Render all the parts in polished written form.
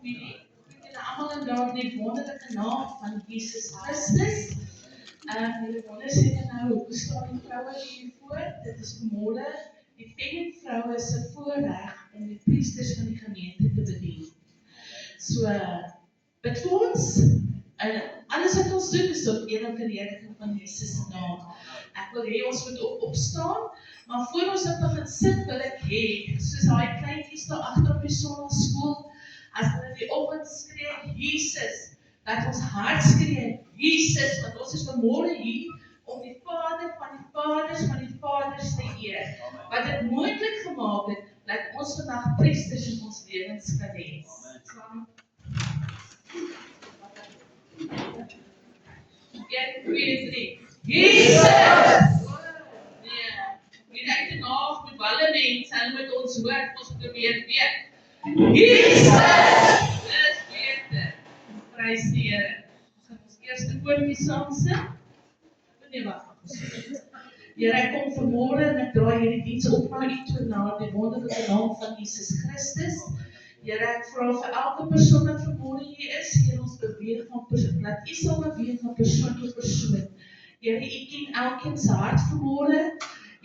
Jullie allemaal in daardie wonderlike naam van Jesus Christus. Jullie wonder seker nou, hoe staan die vroue hiervoor? Dit is vanmôre die penvroue se voorreg om die priesters van die gemeente te bedien. So, bid vir ons, en alles wat ons doen is tot eer en verheerliking van Jesus se naam. Ek wil hê ons moet opstaan, maar voor ons dit begin sit, wil ek hê, soos daai kleintjies daar agter op die sonnaskool, as hulle die oggend skree, Jesus, dat ons hart skree, Jesus, want ons is vanmôre hier om die Vader van die Vaders te eer, wat dit moontlik gemaak het, dat ons vandag priesters in ons lewens kan hê. 1, 2, 3. Jesus! Nee, uit die naag met alle mense, en met ons hoort, ons moet weer weet. Jesus! Dis beter. Prys die Here. Ons gaan ons eerste woordjie saam sing. Nee, wag. Here, ek kom vanmôre en ek draai hierdie diens op na U toe, na die wonderlike naam van Jesus Christus. Here, ek vra vir elke persoon wat vanmôre hier is, Here, ons beweeg van persoon, laat U sal beweeg van persoon tot persoon. Here, U ken elkeen se hart vanmôre.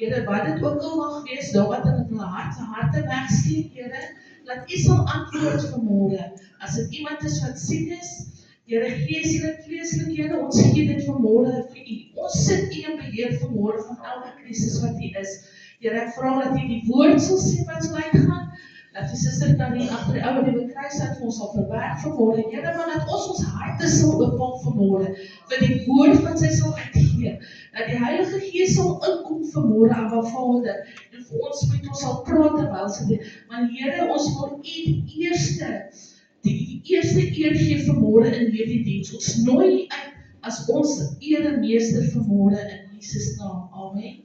Here, wat dit ook al mag wees, daar wat in hulle harte wegsteek, Here, laat U sal antwoord vanmôre. As dit iemand is wat siek is, Here, geestelik, vleeslik, Here, ons gee dit vanmôre vir U. Ons sit U in beheer vanmôre van elke krisis wat hier is. Here, ek vra dat U die woord sal sê wat sal uitgaan. Dat die suster kan nie agter die oude nuwe kruis uit vir ons sal verwerk vanmôre. Here, maar dat ons harte sal oopmaak vanmôre vir die woord wat sy sal uitgee. Dat die Heilige Gees sal inkom vanmôre aan Abba Vader en vir ons met ons sal praat terwyl sy dit. Maar Here, ons wil U die eerste eer gee vanmôre in hierdie diens. Ons nooi U uit as ons eremeester vanmôre in Jesus naam. Amen.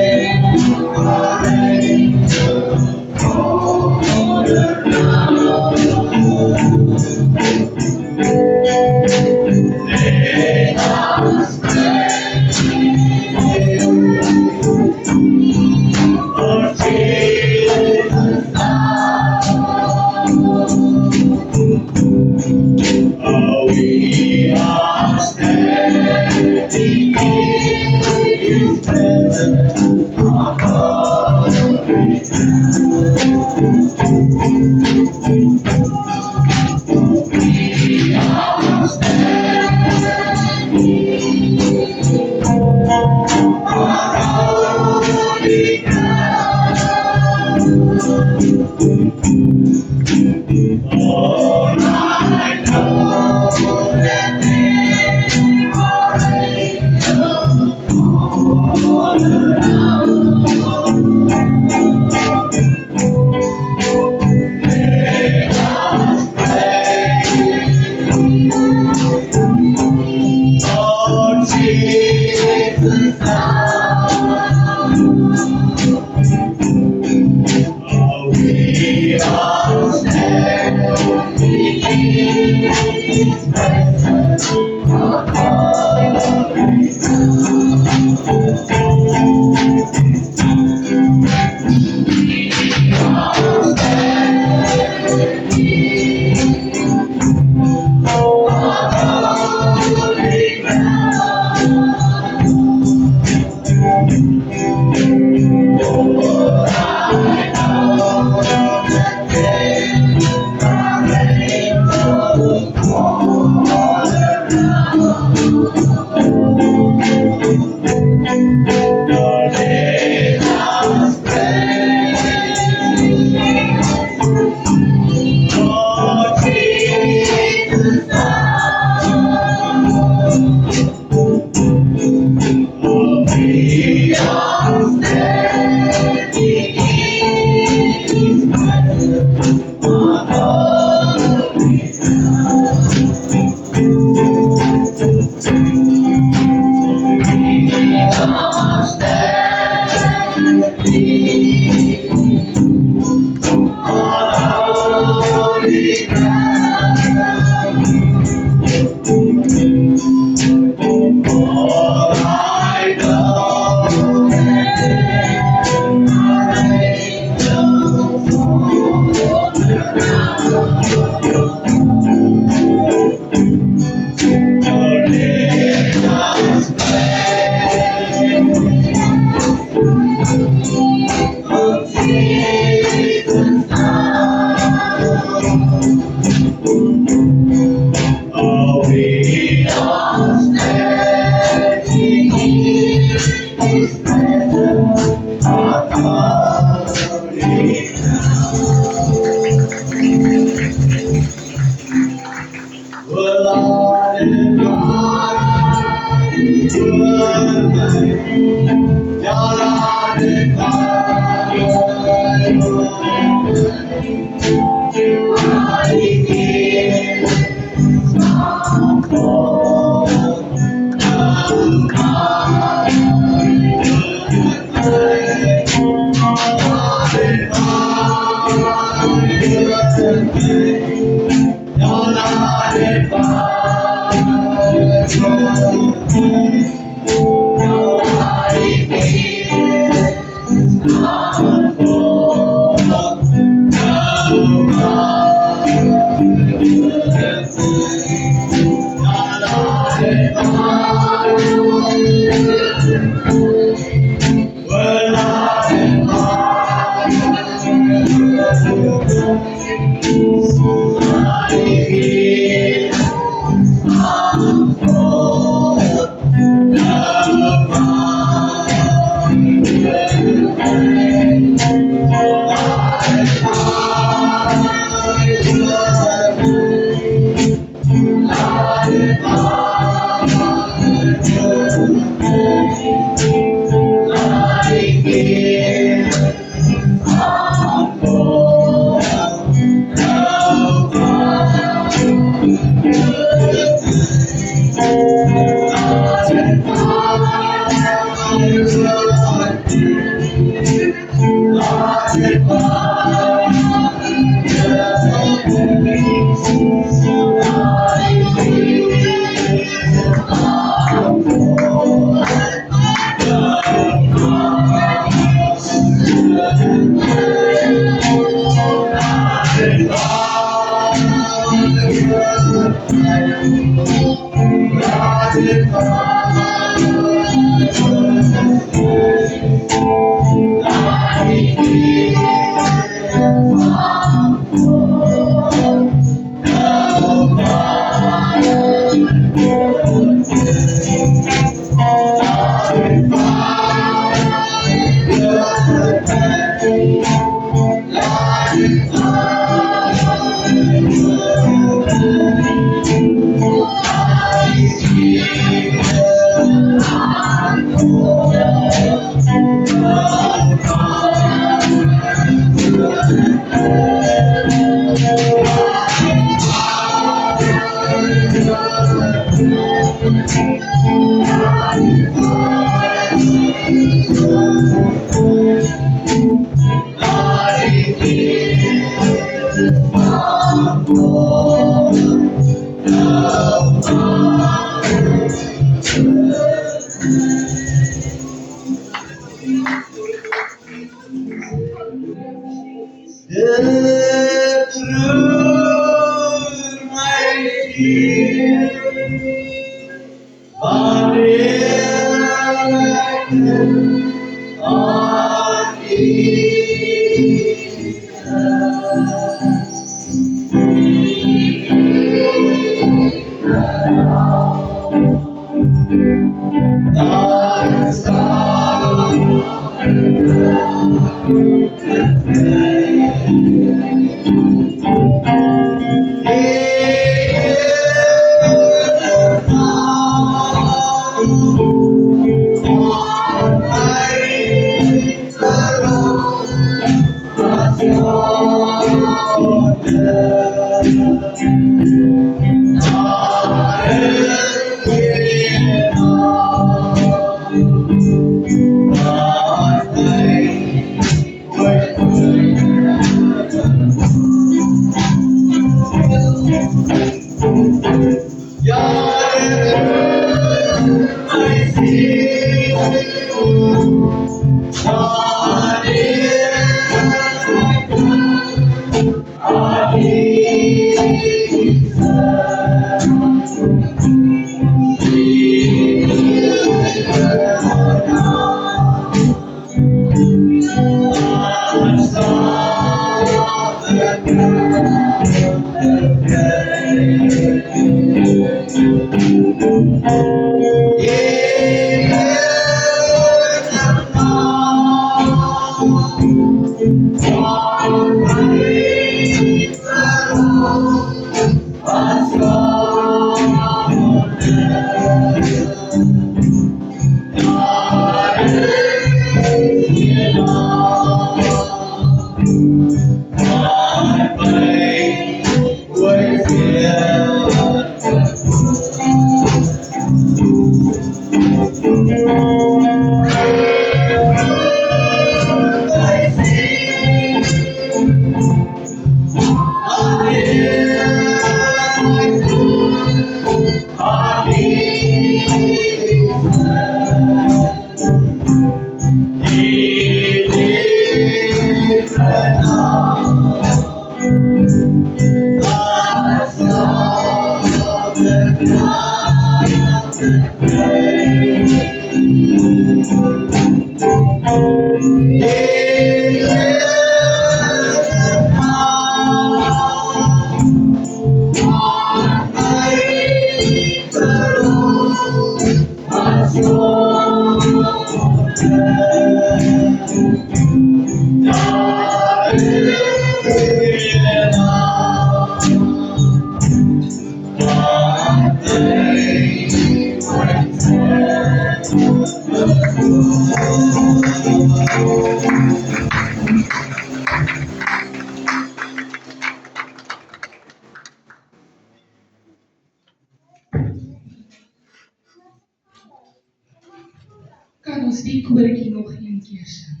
Kan ons die koortjie nog een keer sing?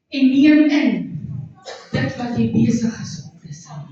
En neem in dit wat jy besig is om te sing.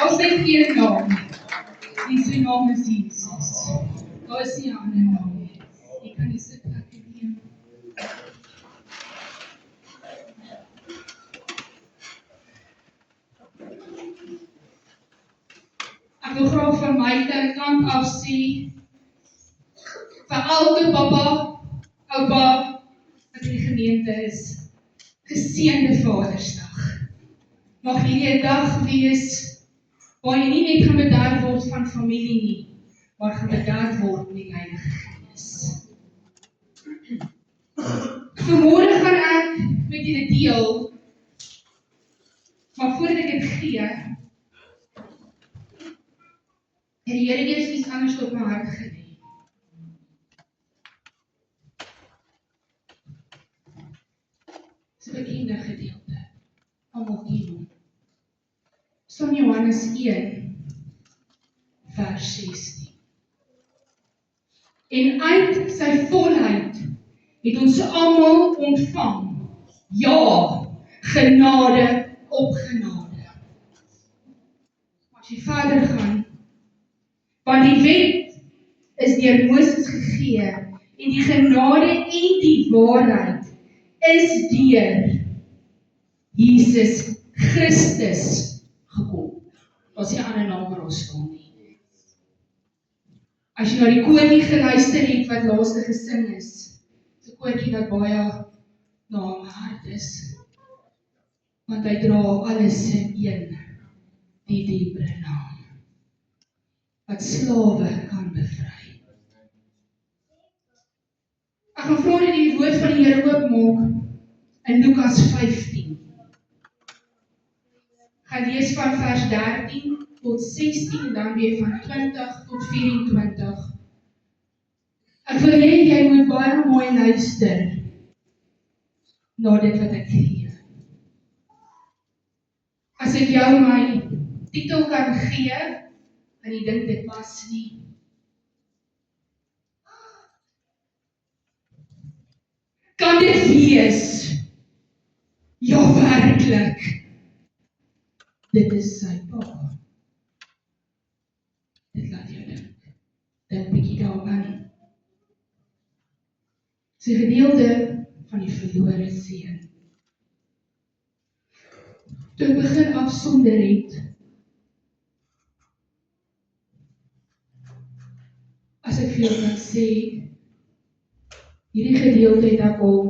Ons net een naam. Die sy naam is Jesus. Daar is nie 'n ander naam nie. Jy kan die sitplek neem. Ek wil graag van my kant af sê, vir elke papa, oupa, wat in die gemeente is, geseënde Vadersdag. Mag hierdie 'n dag wees waar jy nie net gaan bederf word van familie nie, maar gaan bederf word met die Heilige Gees. Vanmôre gaan ek met julle deel, maar voordat ek dit gee, En die Here het iets anders op my hart gelê. Dis 'n bekende gedeelte. Almal ken hom. Staan Johannes 1, vers 16. En uit sy volheid het ons almal ontvang. Ja, genade op genade. As jy verder gaan, want die wet is deur Moses gegee en die genade en die waarheid is deur Jesus Christus gekom. Daar's nie 'n ander naam waar ons staan nie. As jy na die koortjie geluister het wat laaste gesing is, 'n koortjie wat baie na my hart is, want hy dra alles in een, die diepere naam, wat slawe kan bevry. Ek gaan vra dat die woord van die Here oopmaak in Lukas 15. Gaan lees van vers 13 tot 16 en dan weer van 20 tot 24. Ek wil hê jy moet baie mooi luister na dit wat ek gee. As ek jou my titel kan gee, en jy dink dit pas nie. Kan dit wees? Ja, werklik. Dit is sy pa. Dit laat jou dink. Dink bietjie daaraan. Dis 'n gedeelte van die verlore seun. Toe ek begin afsonder het, as ek vir jou kan sê, hierdie gedeelte het ek al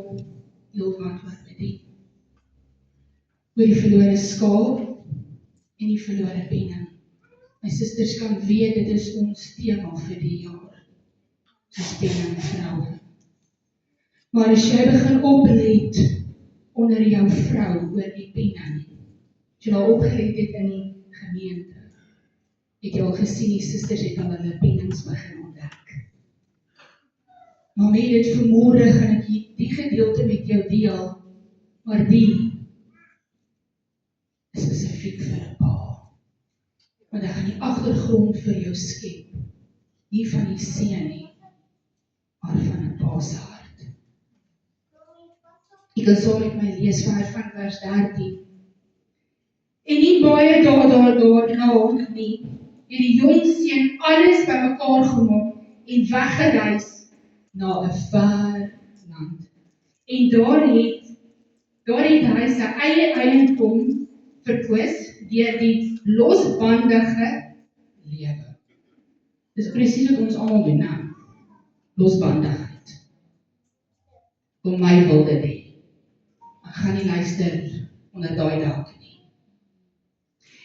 heelwat wat bedien. Oor die verlore skaap en die verlore penning. My susters kan weet, dit is ons tema vir die jaar. Dis penning vroue. Maar as jy begin oplet onder jou vrou oor die penning, as jy daar opgelet het in die gemeente, het jy al gesien, die susters het al hulle pennings begin ontdek. Maar met dit vanmôre gaan ek die gedeelte met jou deel, maar die is spesifiek vir 'n pa. Want ek gaan die agtergrond vir jou skep, nie van die seun nie, maar van 'n pa se hart. Ek kan saam met my lees van vers 13. En nie baie daarna nie, het die jong seun alles bymekaar gemaak en weggereis na 'n ver land. En daar het hy sy eie eiendom verkwis deur die losbandige lewe. Dis presies wat ons almal doen, nou. Losbandigheid. Kom my wil dit hê. Ek gaan nie luister onder daai dak nie.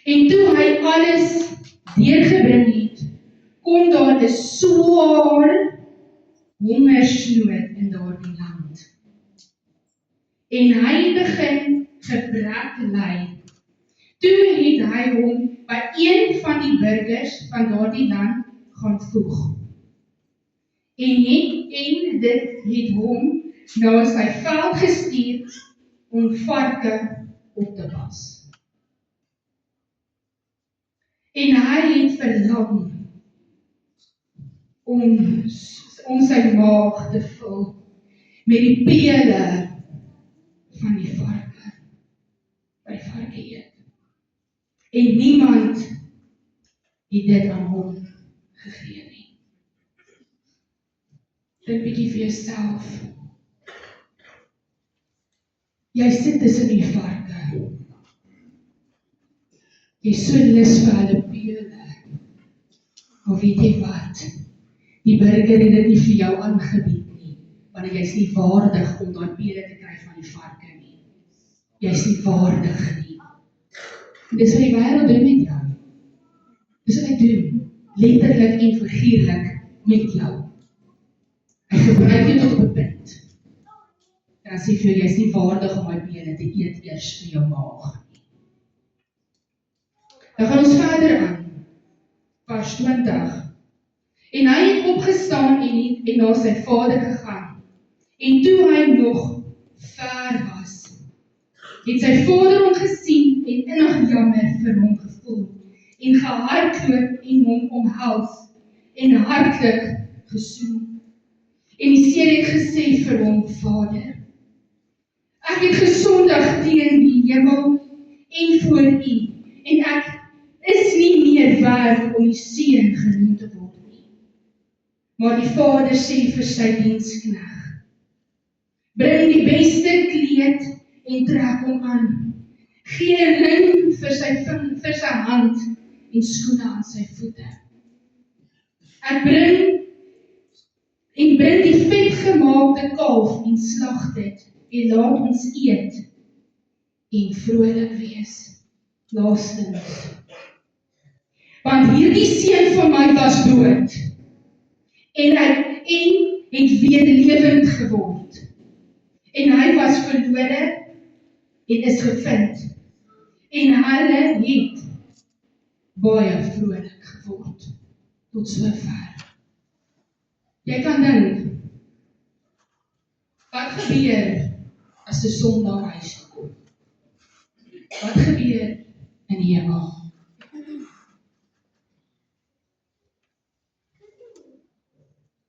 En toe hy alles deurgebring het, kom daar 'n swaar hongersnood in daardie land. En hy begin gebrek ly. Toe het hy hom by een van die burgers van daardie land gaan voeg. En dit het hom na sy veld gestuur om varke op te pas. En hy het verlang om sy maag te vul met die pele van die varke, wat die varke eet. En niemand het dit aan hom gegee nie. Dink bietjie vir jouself. Jy sit tussen die varke. Jy so lus vir hulle pele. Maar weet jy wat? Die burger het dit nie vir jou aangebied nie, want jy is nie waardig om daai pele te kry van die varke nie. Jy is nie waardig nie. En dis wat die wêreld doen met jou. Dis wat hy doen, letterlik en figuurlik met jou. Hy gebruik jou tot op 'n punt. En as jy vir jy is nie waardig om daai pele te eet eers vir jou maag nie. Dan gaan ons verder aan. vers 20. En hy het opgestaan en na sy vader gegaan. En toe hy nog ver was, het sy vader hom gesien en innig jammer vir hom gevoel en gehardloop en hom omhels en hartlik gesoen. En die seun het gesê vir hom, Vader, ek het gesondig teen die hemel en voor U, en ek is nie meer werd om die seun genoem te word nie. Maar die vader sê vir sy dienskneg, bring die beste kleed en trek hom aan. Gee 'n ring vir sy hand en skoene aan sy voete. Bring die vetgemaakte kalf en slag dit en laat ons eet en vrolik wees. Laastens, want hierdie seun van my was dood en het weer lewend geword. En hy was verlore en is gevind. En hulle het baie vrolik geword. Tot sover. Jy kan dink, wat gebeur as 'n sondaar huis toe kom? Wat gebeur in die hemel?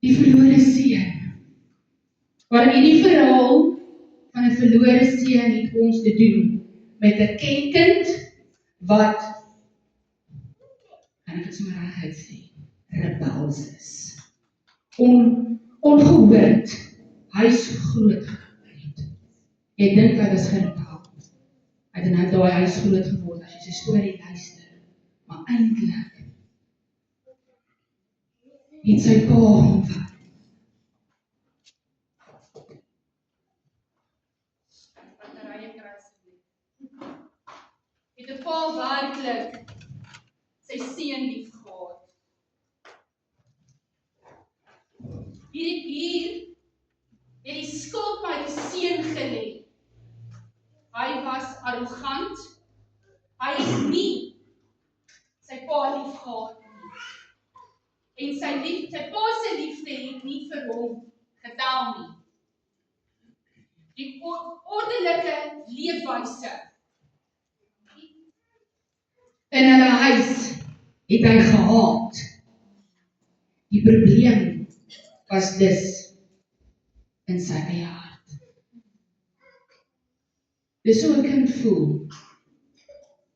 Die verlore seun. Maar hierdie verhaal van 'n verlore seun het ons te doen met 'n kind wat, kan ek dit sommer reguit sê, rebels is. Ongehoord, hy is groot geword. Jy dink hy was gerebel. Hy het nou daai huis groot geword as jy sy storie luister. Maar eintlik het sy pa hom vat. Het 'n pa werklik sy seun lief gehad. Hier het die skuld by die seun gelê. Hy was arrogant. Hy het nie sy pa lief gehad nie. En sy pa se liefde het nie vir hom getel nie. Die ordelike leefwyse in hulle huis het hy gehaat. Die probleem was dus in sy eie hart. Dis hoe 'n kind voel.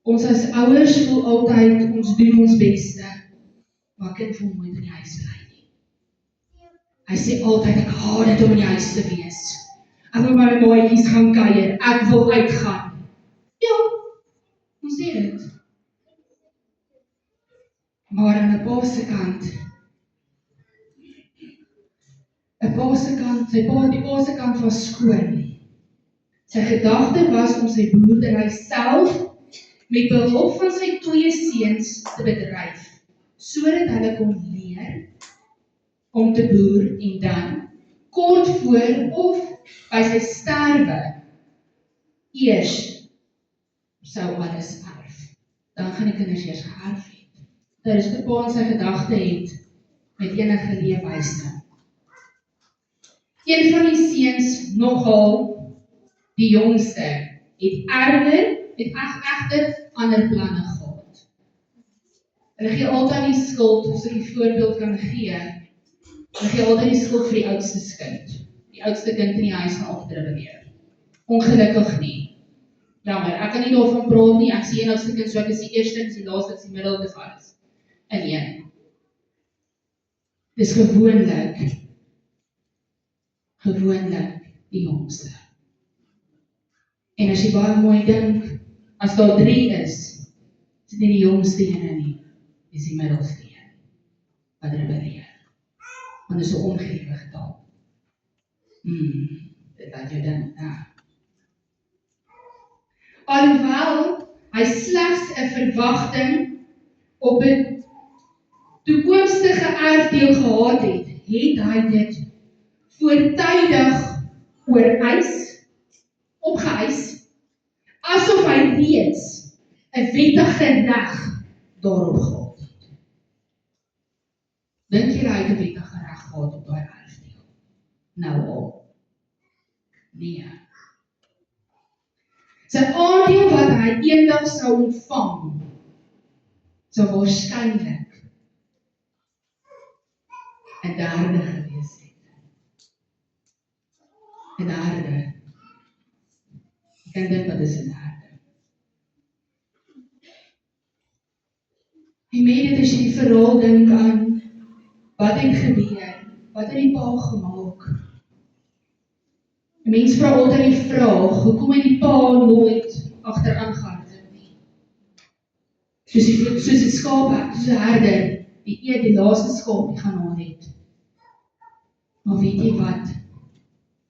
Ons as ouers voel altyd, ons doen ons beste, maar 'n kind voel nooit in die huis bly nie. Hy sê altyd, ek haat dit om in die huis te wees. Ek wil maar met maatjies gaan kuier, ek wil uitgaan. Ja, ons sê dit. Maar aan 'n pa se kant, die pa se kant was skoon. Sy gedagte was om sy boerdery self met behulp van sy 2 seuns te bedryf, sodat hulle kon leer om te boer en dan, kort voor of by sy sterwe, eers sou alles erf. Dan gaan die kinders eers geërf het. Dit is die pa in sy gedagte het met enige leefwyse. Een van die seuns, nogal die jongste, het egter ander planne gehad. Hulle gee altyd die skuld, as ek die voorbeeld kan gee, hulle gee altyd die skuld vir die oudste kind. Die oudste kind in die huis gaan afdribbeneer. Ongelukkig nie. Jammer, ek kan nie daarvan praat nie, ek sê een oudste kind, so ek is die eerste, ek is die laaste, ek is die middel, ek is alles. In een. Dis gewoonlik die jongste. En as jy baie mooi dink, as daar 3 is dit nie die jongste ene nie, dis die middelste een, wat rebelleer. Want dis 'n ongelukkige getal. Dit laat jou dink, Alhoewel hy slegs 'n verwagting op 'n toekomstige erfdeel gehad het, het hy dit voortydig opgeëis, asof hy reeds 'n wettige reg daarop gehad het. Dink jy hy het 'n wettige reg gehad op daai erfdeel? Nou al. Nee. Sy aandeel wat hy eendag sou ontvang, sou waarskynlik 'n derde gewees het. 'n derde. Ek kan dink wat is 'n derde. En mede dit as jy die verhaal dink aan wat het gebeur, wat het die pa gemaak? 'n Mens vra altyd die vraag, hoekom het die pa nooit agteraan gehardloop nie? Soos die skaap, soos 'n herder, die laaste skaap die gaan haal het. Maar weet jy wat?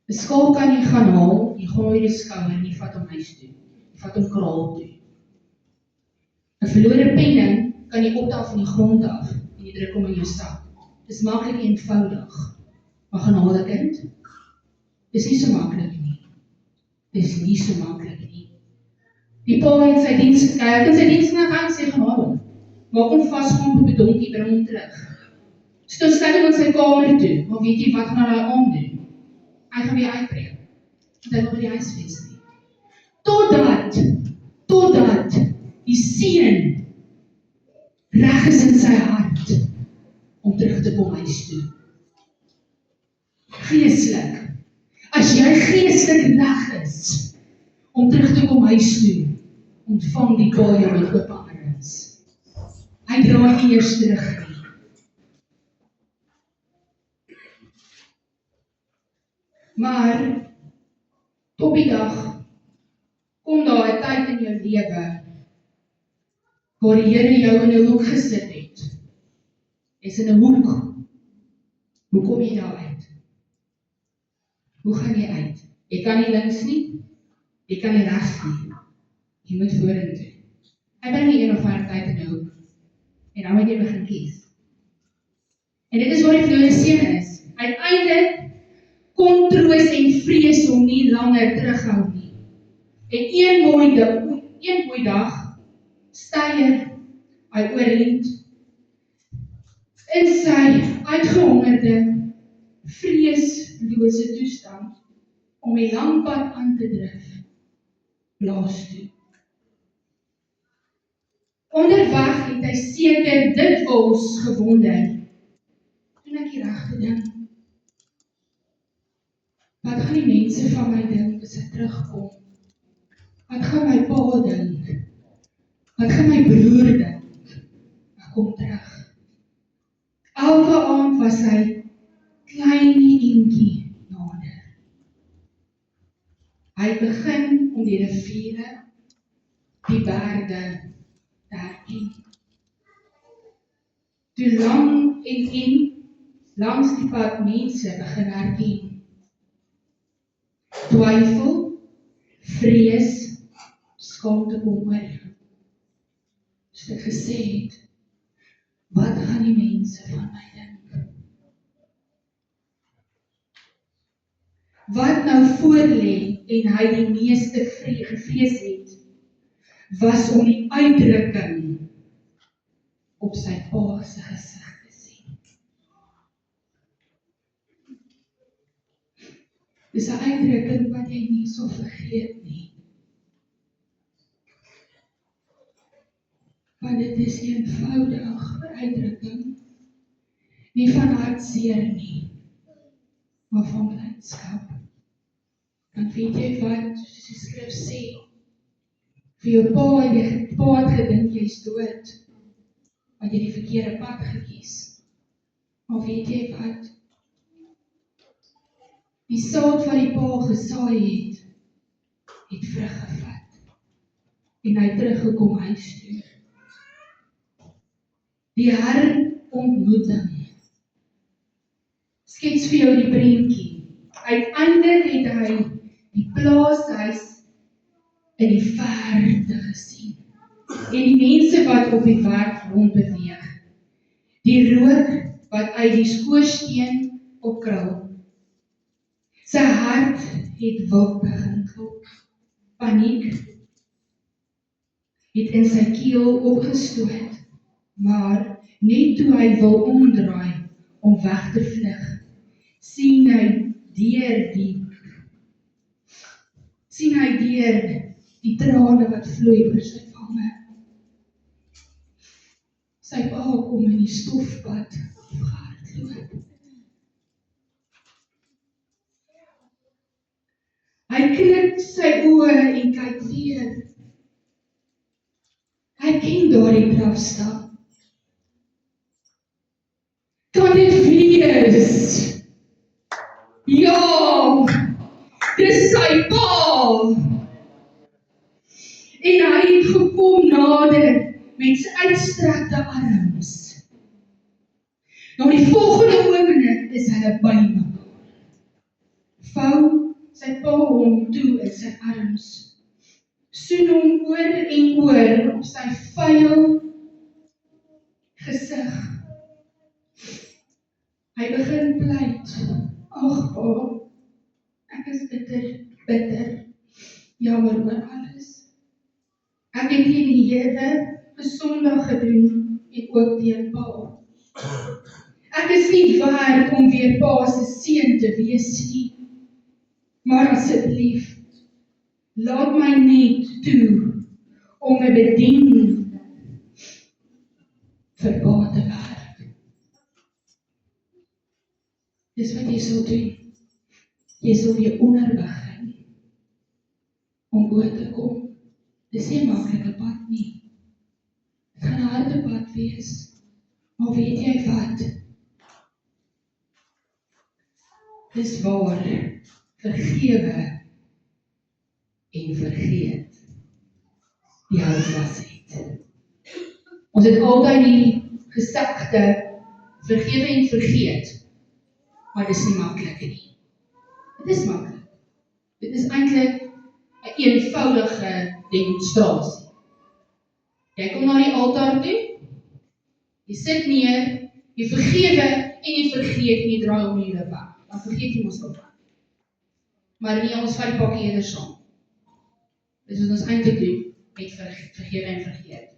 'n Skaap kan jy gaan haal, jy gooi die skouer en jy vat hom huis toe. Jy vat hom kraal toe. 'n Verlore penning kan jy optel van die grond af en jy druk hom in jou sak. Dis maklik eenvoudig. Maar gaan haal 'n kind? Dis nie so maklik nie. Dis nie so maklik nie. Die pa het sy diens gaan sê gaan haal hom. Maak hom vas, gaan op 'n donkie, bring hom terug. Stel hom in sy kamer toe, maar weet jy wat gaan hy aandoen? Hy gaan weer uitbreek. Want hy wil by die huis wees nie. Totdat die seun reg is in sy hart om terug te kom huis toe. Geestelik. As jy geestelik reg is om terug te kom huis toe, ontvang die pa jou met oop arms. Hy draai nie eers terug nie. Maar op die dag kom daar 'n tyd in jou lewe waar die Here jou in 'n hoek gesit het. Jy's in 'n hoek. Hoe kom jy daar uit? Hoe gaan jy uit? Jy kan nie links nie, jy kan nie regs nie. Jy moet vorentoe. Hy bring nie een of ander tyd in 'n hoek. En dan moet jy begin kies. En dit is waar die verlore seun is. Uiteindelik kon troos en vrees hom nie langer terughou nie. En een mooi dag styer hy oorent in sy uitgehongerde, vreeslose toestand om die lang pad aan te drif, plaas toe. Onderweg het hy seker dikwels gewonder, toen ek die regte ding, wat gaan die mense van my dink as ek terugkom? Wat gaan my pa dink? Wat gaan my broer dink? Ek kom terug. Elke aand was hy klein eentjie nader. Hy begin om die riviere, die berge te herken. Toe lang en langs die pad mense begin herken. Twyfel, vrees, skaamte kom oor jou. Soos ek gesê het, wat gaan die mense van my dink? Wat nou voorlê en hy die meeste gevrees het, was om die uitdrukking op sy pa se gesig te sien. Dis 'n uitdrukking wat jy nie sal vergeet nie. Want dit is 'n eenvoudige uitdrukking, nie van hartseer nie, maar van blydskap. Want weet jy wat, soos die skrif sê, vir jou pa het gedink jy's dood, want jy die verkeerde pad gekies. Maar weet jy wat? Die saad wat die pa gesaai het vrug gevat. En hy teruggekom huis toe. Die herontmoeting skets vir jou die prentjie. Uiteindelik het hy die plaashuis in die verte gesien. En die mense wat op die werk rondbeweeg. Die rook wat uit die skoorsteen opkrul. Sy hart het wild begin klop. Paniek het in sy keel opgestoot. Maar net toe hy wil omdraai, om weg te vlug, sien hy deur die trane wat vloei oor sy wange. Sy pa kom in die stofpad afgehardloop. Hy knip sy oë en kyk weer. Hy ken daardie drafstap. Kan dit wees? Ja, dis sy pa. En hy het gekom nader met sy uitstrekte arms. Nou die volgende oomblik is hulle by mekaar. Vou sy pa hom toe in sy arms. Soen hom oor en oor op sy vuil gesig. Hy begin pleit. Ag pa, ek is bitter, jammer oor alles. Ek het teen die Here gesondig gedoen en ook teen pa. Ek is nie werd om weer pa se seun te wees nie. Maar asseblief, laat my net toe om 'n bediening vir pa te werk. Dis wat jy sal doen. Jy sal weer onderbegin om bo te kom. Dis nie 'n maklike pad nie. Dit gaan 'n harde pad wees. Maar weet jy wat? Dis waar vergewe en vergeet die houvasheid. Ons het altyd die gesegde vergewe en vergeet, maar dis nie maklik nie. Dit is maklik. Dit is eintlik 'n eenvoudige demonstrasie. Jy kom na die altaar toe, jy sit neer, jy vergewe en jy vergeet en jy draai om jy weg. Dan vergeet jy mos ook. Maar nie ons vat die pakkie eerder saam. Dis wat ons eintlik doen, met vergewe en vergeet.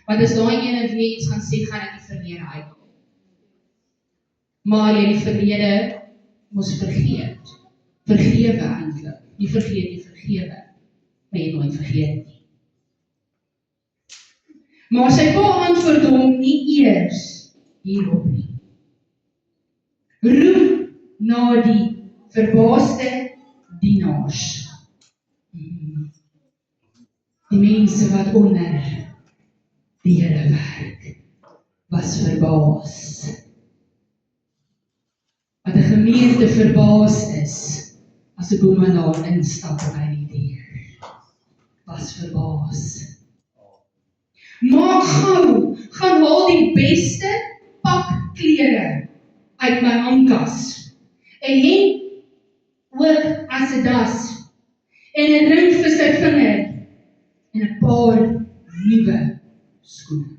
Want as daai ene weer iets gaan sê, gaan ek die verlede uitkom. Maar jy die verlede mos vergeet. Vergewe eintlik. Nie vergeet nie, vergewe. Maar jy nooit vergeet nie. Maar sy pa antwoord hom nie eers hierop nie. Roep na die verbaasde dienaars. Die mense wat onder die Here werk, was verbaas. Wat 'n gemeente verbaas is, as 'n boemandaar instap by die deur. Was verbaas. Maak gou, gaan haal die beste pak klere uit my aankas. 'n hemp ook as 'n das, en 'n ring vir sy vinger, en 'n paar nuwe skoene.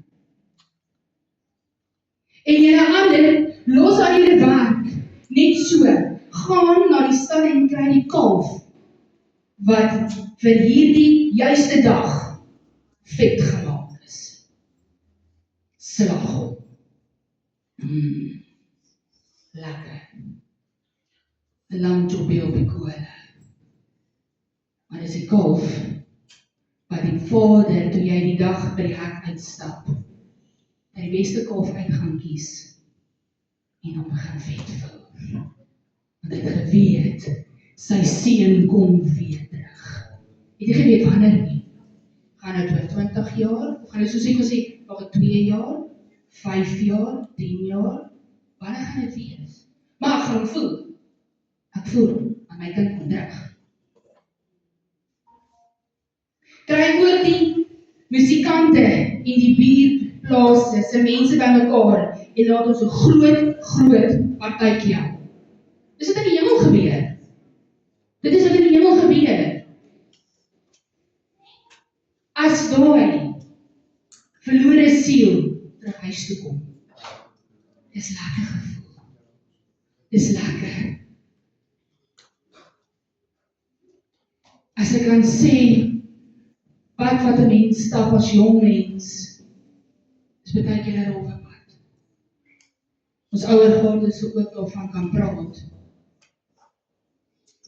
En julle ander, los al julle werk, net so, gaan na die stal en kry die kalf, wat vir hierdie juiste dag vet gemaak is. Slag hom. Lekker. 'n Lamtjie op die kolle. Maar dis die kalf wat die vader, toe jy die dag by die hek uitstap, die beste kalf uit gaan kies en hom begin vetvul. Want hy het geweet, sy seun kom weer terug. Het jy geweet wanneer nie? Gaan dit oor 20 jaar? Of gaan dit soos ek gesê, nog 2 jaar, 5 jaar, 10 jaar? Wanneer gaan dit wees? Maar ek gaan voel. Ek voel, aan my kind kom terug. Kry ook die musikante en die buurtplase, se mense by mekaar, en laat ons 'n groot partytjie hou. Dis wat in die hemel gebeur. Dit is wat in die hemel gebeur. As daai verlore siel terug huis toe kom. Dis lekker gevoel. Dis lekker. As ek kan sê, wat 'n mens stap as jong mens, is baie keer 'n rowwe pad. Ons ouer gaardes so ook daarvan kan praat.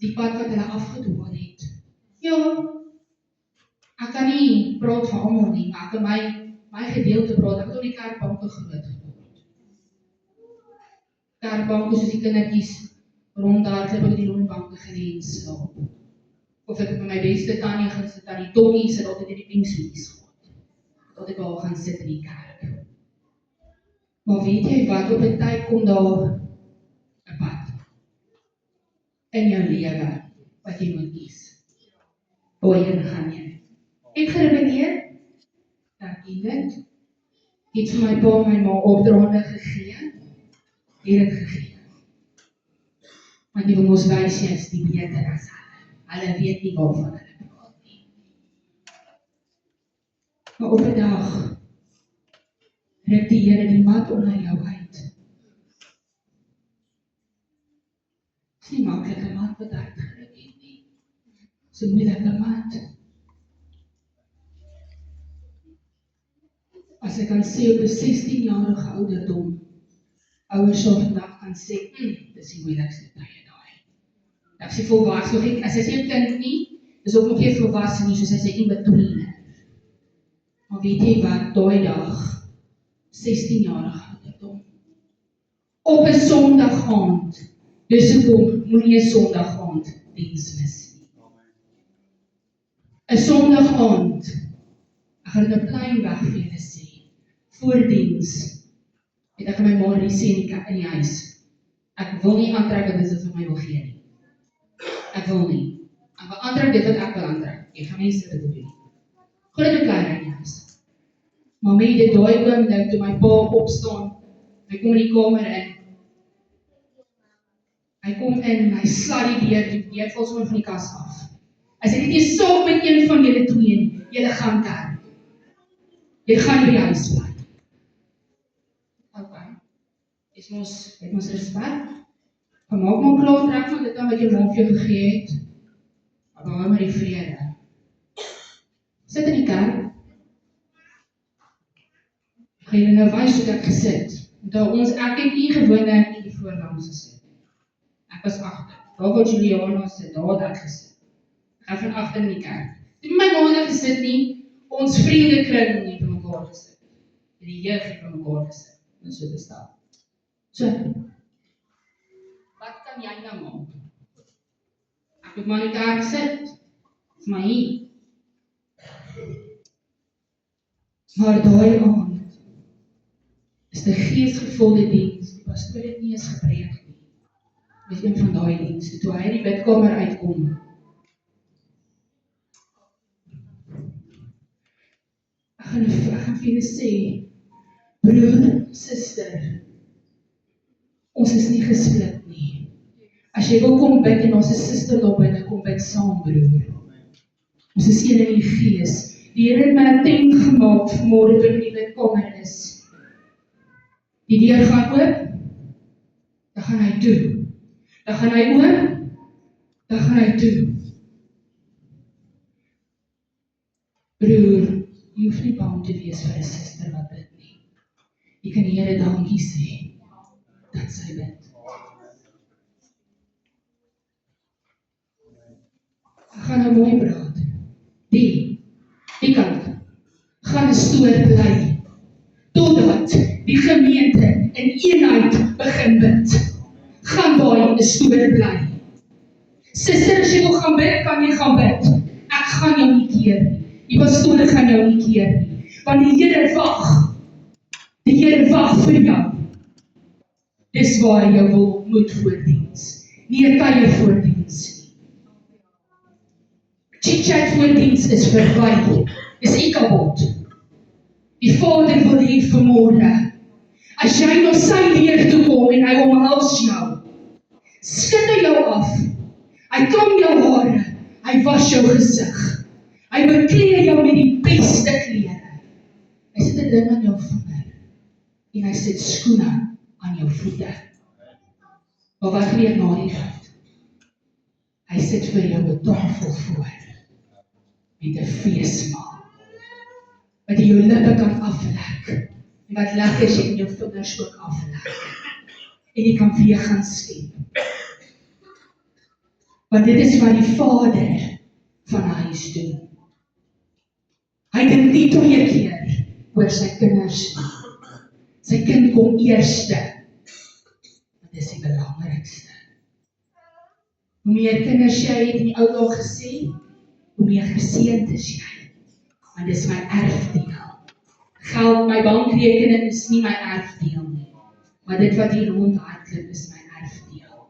Die pad wat hulle afgedwaal het. Ja, ek kan nie praat van almal nie, maar ek kan my gedeelte praat. Ek het op die kerkbanke groot geword. Kerkbanke soos die kindertjies rondhardloop op die loonbanke gelê en slaap. Of ek met my beste tannie gaan sit aan die tokkie, sit altyd in die pinksoetjies gehad. Dat ek daar gaan sit in die kerk. Maar weet jy wat, op 'n tyd kom daar 'n pad in jou lewe wat jy moet kies. Waarheen gaan jy? Het gerebelleer? Dankie dit. Het vir my pa en my ma opdraande gegee? Het dit gegee. Want die ons wys jy is die beter as hulle. Hulle weet nie waarvan hulle praat nie. Maar op 'n dag ruk die Here die mat onder jou uit. Dis nie maklike mat wat uitgeruk het nie. Dis 'n moeilike mat. As ek kan sê op 'n 16-jarige ouderdom, ouers sal vandag kan sê, dis die moeilikste tye daai. Ek sê volwasse, as hy sê 'n kind nie, is ook nog geen volwasse nie, soos hy sê in between. Maar weet jy wat, daai dag, 16-jarige ouderdom, op 'n Sondag aand, dis hoekom moenie 'n Sondag aand diens mis nie. 'n Sondag aand, ek gaan dit 'n klein weg vir julle sê, voor diens, het ek my ma sê in die huis, ek wil nie aantrek wat dit vir my wil gee nie. Ek wil nie. Ek wil aantrek dit wat ek wil aantrek. Jy gaan mense dit doen. Gooi dit klaar in die huis. Maar met die daai oomblik toe my pa opstaan, hy kom in die kamer in. Hy kom in en hy slaat die deur, die deur val sommer van die kas af. Hy sê, dit is saak met een van julle twee nie. Julle gaan kerk. Jy gaan by die huis bly. Okay. Het ons respek? Maak maar klaar trek van dit aan wat jou ma vir jou gegee het. Maar behou maar die vrede. Sit in die kerk. Gaan julle nou wys hoe ek gesit. Want ek het nie gewoonlik in die voorlangs gesit. Ek was agter. Daar waar Juliana sit, daar het ek gesit. Ek gaan van agter in die kerk. Toe my ma gesit nie, ons vriendekring het by mekaar gesit. Die jeug het by mekaar gesit. En so te staan. So, wat kan jy nou maak? Ek moet maar in die kerk sit. Dis maar hier. Maar daai aand is die geesgevulde diens. Die pastoor het nie eens gepreek nie. Dis een van daai dienste. Toe hy in die bidkamer uitkom. Ek gaan vir julle sê, broer, suster, ons is nie gesplit nie. As jy wil kom bid en ons is suster daar binne, kom bid saam, broer. Ons is een in die gees. Die Here het my 'n tent gemaak vanmôre toe ek in die bidkamer is. Die deur gaan oop, dan gaan hy toe. Dan gaan hy oop, dan gaan hy toe. Broer, jy hoef nie bang te wees vir 'n suster wat bid nie. Jy kan die Here dankie sê, dat sy bid. Ek gaan nou mooi praat. Die kant, gaan 'n stoor bly, totdat die gemeente in eenheid begin bid. Gaan daai 'n stoor bly. Suster, as jy wil gaan bid, kan jy gaan bid. Ek gaan jou nie keer nie. Die pastoor gaan jou nie keer nie. Want die Here wag. Die Here wag vir jou. Dis waar jy moet voordiens. Nie 'n kuier voordiens nie. Chit-chat voordiens is verby. Dis ikabot. Die Vader wil hê vanmôre, as jy na sy leer toe kom en hy omhels jou, skud hy jou af. Hy kam jou hare. Hy was jou gesig. Hy beklee jou met die beste klere. Hy sit 'n ding aan jou vinger en hy sit skoene aan jou voete. Maar wat gebeur na die tyd? Hy sit vir jou 'n tafel voor met 'n feesmaal wat jy jou lippe kan aflek en wat lekker is jy in jou vingers ook aflek. en jy kan weer gaan skep. Want dit is wat die Vader van huis doen. Hy dink nie 2 keer oor sy kinders nie. Sy kind kom eerste. Want dis die belangrikste. Hoe meer kinders jy het in die ou dae gesê, hoe meer geseënd is jy. Want dis my erfdeel. Geld, my bankrekening is nie my erfdeel nie. Maar dit wat hier rondhardloop is my erfdeel.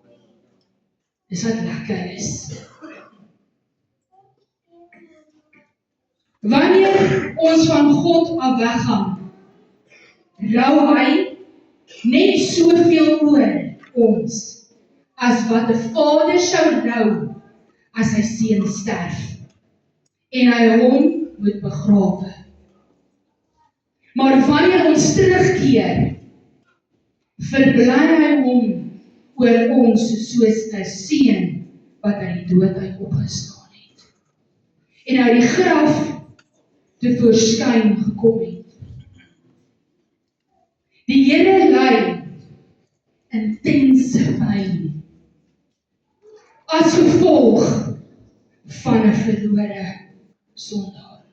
Dis wat lekker is. Wanneer ons van God af weggaan, rou hy net soveel oor ons, as wat 'n vader sou rou, as sy seun sterf, en hy hom moet begrawe. Maar wanneer ons terugkeer, verbly hy hom oor ons soos 'n seun wat uit die dood uit opgestaan het. En uit die graf tevoorskyn gekom het. Die Here ly intense pyn as gevolg van 'n verlore sondaar.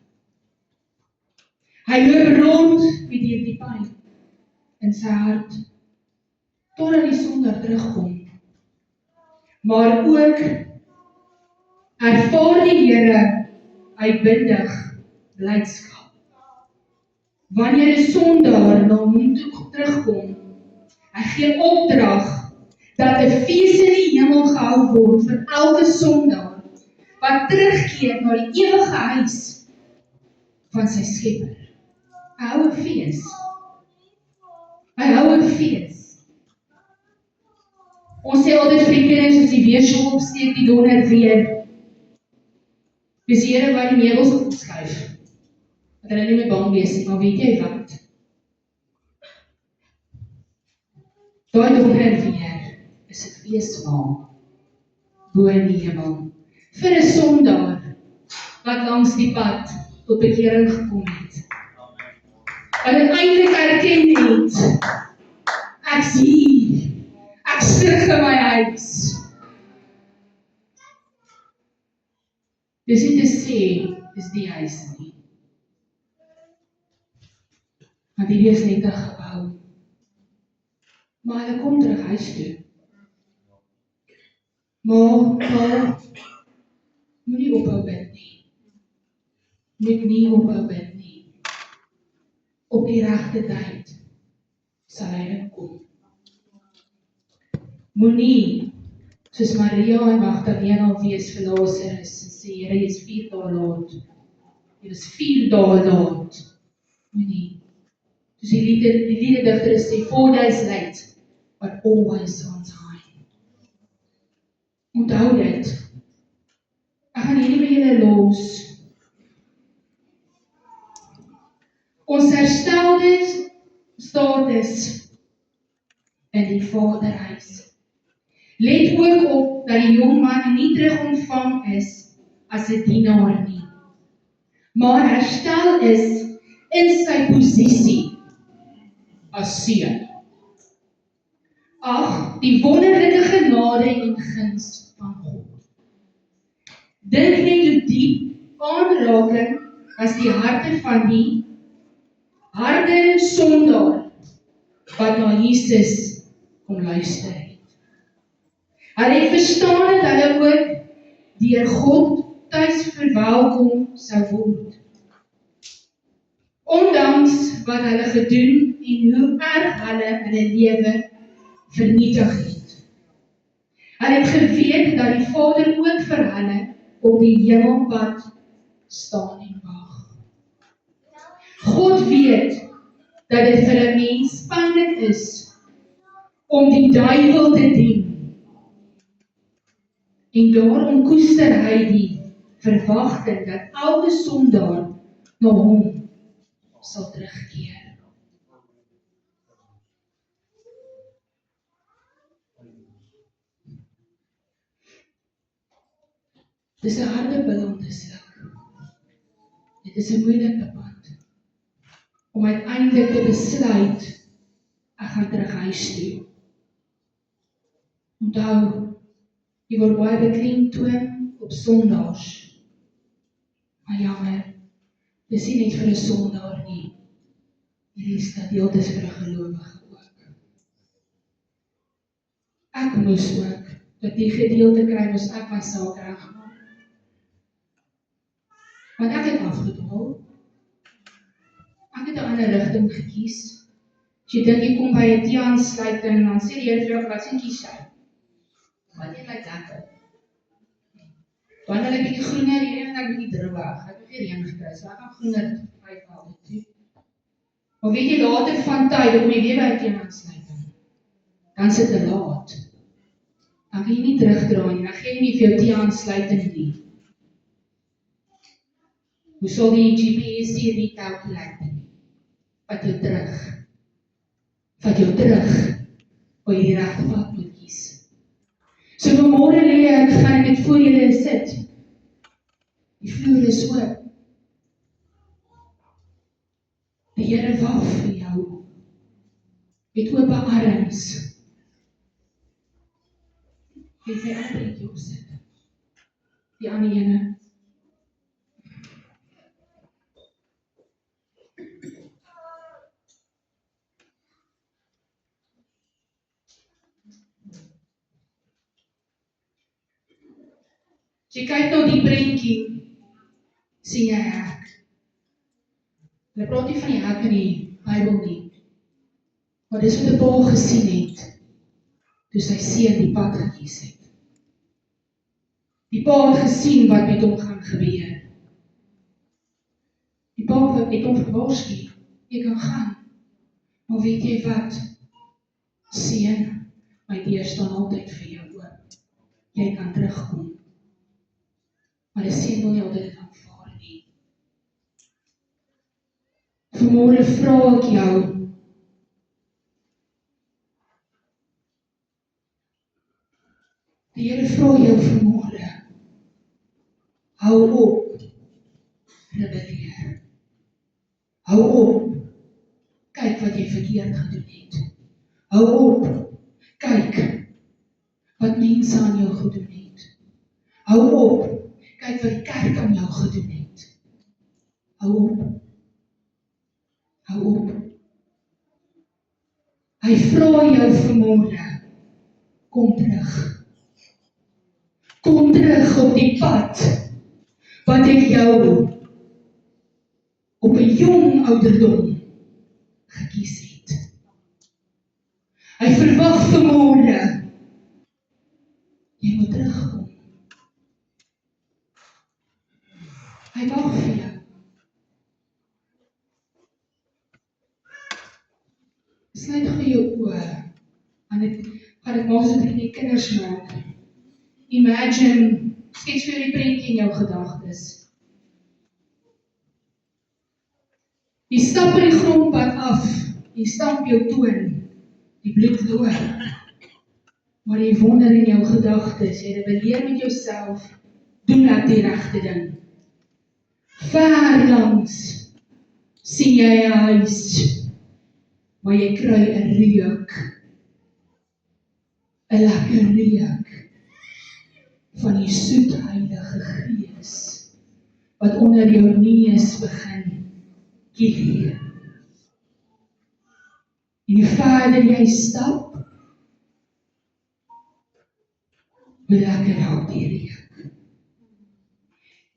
Hy loop rond met hierdie pyn in sy hart, totdat die sondaar terugkom. Maar ook ervaar die Here uitbundig blydskap. Wanneer 'n sondaar na hom toe terugkom, hy gee opdrag dat 'n fees in die hemel gehou word vir elke sondaar wat terugkeer na die ewige huis van sy Skepper. Hy hou 'n fees. Hy hou 'n fees. Ons sê altyd vir die kinders, as die weersol opsteek, die donder weer, dis die Here wat die meubels opskuif. Dat hulle nie meer bang wees nie, maar weet jy wat? Daai donder weer is 'n feesmaal bo in die hemel vir 'n sondaar wat langs die pad tot bekering gekom het. Wat uiteindelik erken het, ek's hier, ek's terug in my huis. Dis nie te sê, dis die huis nie. Want hierdie is net 'n gebou. Maar hulle kom terug huis toe. Maar moenie ophou bid nie. Moet nie ophou bid nie. Op die regte tyd sal hy kom. Moenie soos Maria en Magdalena wees vir Lazarus en sê, Here, jy is 4 dae laat. Jy was 4 dae laat. Moenie. Soos die liederdigter sê, 4 days late, but always on time. Onthou dit. Ek gaan hierdie by julle los. Ons herstelde status in die Vaderhuis. Let ook op dat die jong man nie terug ontvang is as 'n dienaar nie, maar herstel is in sy posisie as seun. Ag, die wonderlike genade en guns van God. Dink net hoe diep aanraking as die harte van die harde sondaar wat na Jesus kom luister het. Hulle het verstaan dat hulle ook deur God tuis verwelkom sou word. Ondanks wat hulle gedoen en hoe erg hulle lewe vernietig het. Hulle het geweet dat die Vader ook vir hulle op die hemelpad staan en wag. God weet dat dit vir 'n mens pynlik is om die duiwel te dien. En daarom koester hy die verwagting dat elke sondaar na hom sal terugkeer. Dit is 'n harde pil om te sluk. Dit is 'n moeilike pad om uiteindelik te besluit, ek gaan terug huis toe. Onthou, jy word baie beklemtoon op Sondags. Maar jammer, dis nie net vir 'n Sondaar nie. Hierdie gedeelte is vir 'n gelowige ook. Ek moes ook dat die gedeelte kry, moes ek my saak regmaak. Want ek het afgedwaal. Ek het 'n ander rigting gekies. As jy dink jy kom by 'n tee-aansluiting, dan sê die Here vir jou, wat sien kies jy? Wat jy lyk lekker. Dan hulle 'n bietjie groener, die een en ek bietjie droog. Ek het nie reën gekry, so ek gaan groener uithaal toe. Maar weet jy, later van tyd, dan kom jy weer by 'n tee-aansluiting. Dan sit dit laat. Dan kan jy nie terugdraai nie, dan gee jy nie vir jou tee-aansluiting nie. Hoe sal die GPS die recalculate? Vat jou terug. Vat jou terug, waar jy die regte pad moet kies. So vanmôre lê ek, gaan ek net voor julle sit. Die vloer is oop. Die Here wag vir jou. Met oop arms. Jy sê altyd jy opsit. Die ander ene. As jy kyk na die prentjie, sien jy 'n hek. Hulle praat nie van die hek in die Bybel nie. Maar dis wat 'n pa gesien het, toe sy seun die pad gekies het. Die pa het gesien wat met hom gaan gebeur. Die pa het hom gewaarsku, jy kan gaan. Maar weet jy wat? Seun, my deur staan altyd vir jou oop. Jy kan terugkom. Maar die seun wil nie altyd dit aanvaar nie. Vanmôre vra ek jou, die Here vra jou vanmôre, hou op, rebelleer. Hou op, kyk wat jy verkeerd gedoen het. Hou op, kyk wat mense aan jou gedoen het. Hou op, kyk wat die kerk aan jou gedoen het. Hou op. Hou op. Hy vra jou vanmôre, kom terug. Kom terug op die pad, wat ek jou op 'n jong ouderdom gekies het. Hy verwag vanmôre, jy moet terugkom. Hy wag vir jou. Sluit gou jou oë. Gaan dit maak so dat jy kinders maak. Imagine, skets vir die prentjie in jou gedagtes. Jy stap in die grondpad af, jy stamp jou toon, die bloed loop. Maar jy wonder in jou gedagtes, jy rebelleer met jouself, doen net die regte ding. Ver langs sien jy 'n huis, maar jy kry 'n reuk, 'n lekker reuk van die soet Heilige Gees, wat onder jou neus begin kiel. En hoe verder jy stap, hoe lekker raak die reuk.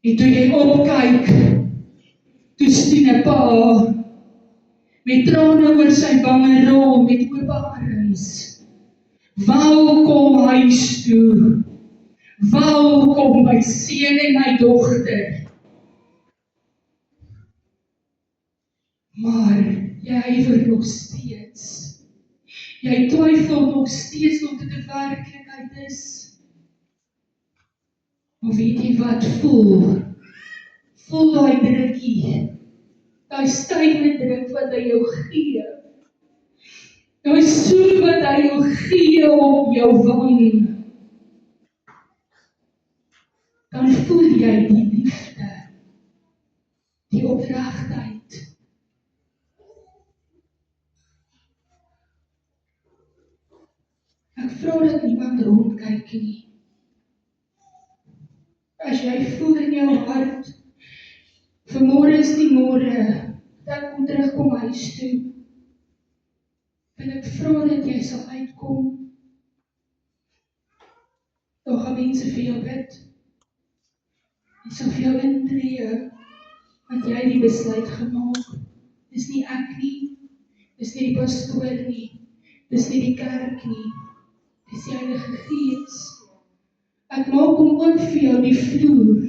En toe jy opkyk, toe sien 'n pa met trane oor sy wange rol, met oop arms. Welkom huis toe. Welkom my seun en my dogter. Maar jy huiwer nog steeds. Jy twyfel nog steeds of dit 'n werklikheid is. Maar weet jy wat, voel daai drukkie, daai stygende druk wat hy jou gee, daai soen wat hy jou gee op jou wang, dan voel jy die liefde, die opregtheid. Ek vra dat niemand rondkyk nie. As jy voel in jou hart, vanmôre is die môre, dat ek moet terugkom huis toe, wil ek vra dat jy sal uitkom. Daar gaan mense vir jou bid. Jy sal vir jou intree, want jy het die besluit gemaak. Dis nie ek nie, dis nie die pastoor nie, dis nie die kerk nie, dis die Heilige Gees. Ek maak hom oop vir jou die vloer.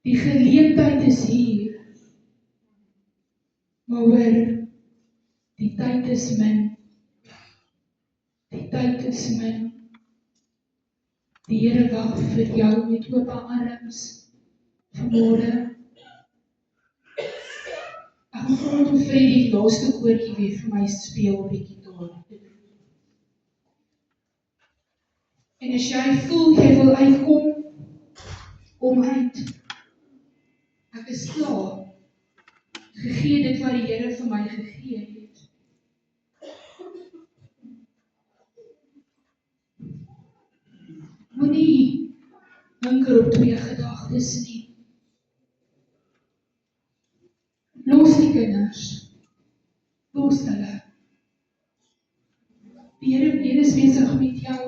Die geleentheid is hier. Maar hoor, die tyd is min. Die tyd is min. Die Here wag vir jou met oop arms vanmôre. Ek gaan vra om Freddy die laaste koortjie weer vir my speel op die gitaar. En as jy voel jy wil uitkom, kom uit. Ek is klaar. Gegee dit wat die Here vir my gegee het. Moenie hinker op twee gedagtes nie. Los die kinders. Los hulle. Die Here is besig met jou.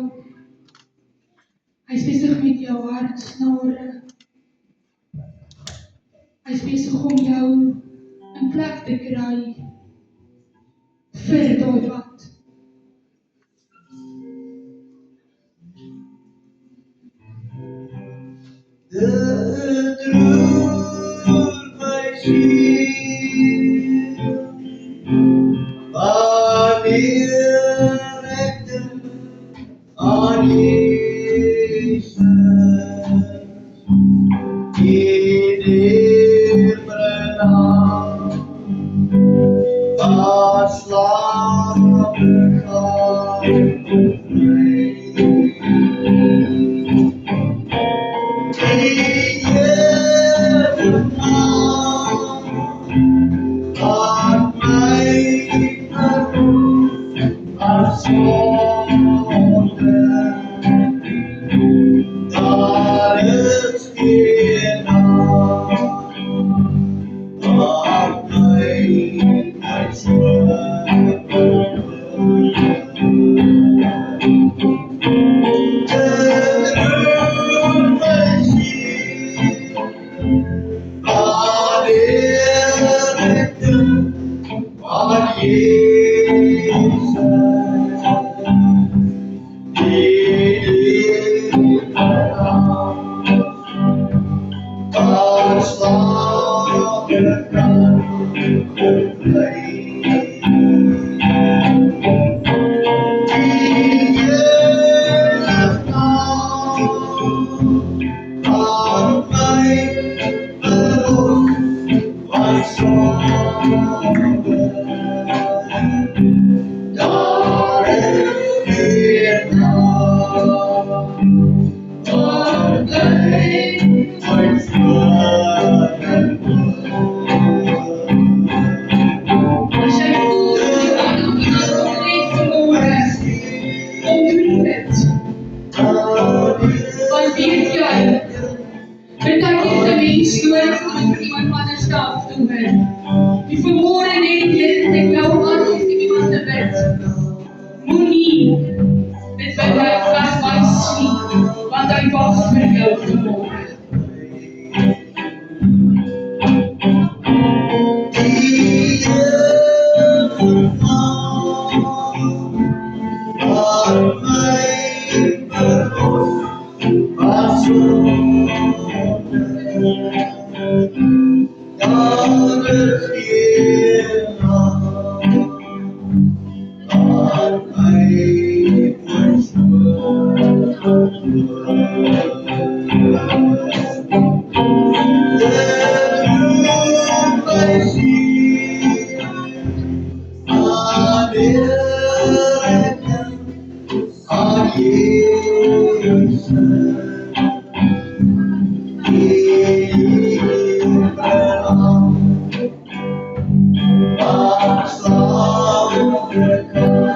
Hy is besig met jou hartsnare. Hy is besig om jou in plek te kry vir daai wat. Dit roer my siel, wanneer ek dink aan Jesus, die diepe naam, waar slaap gaan Slaap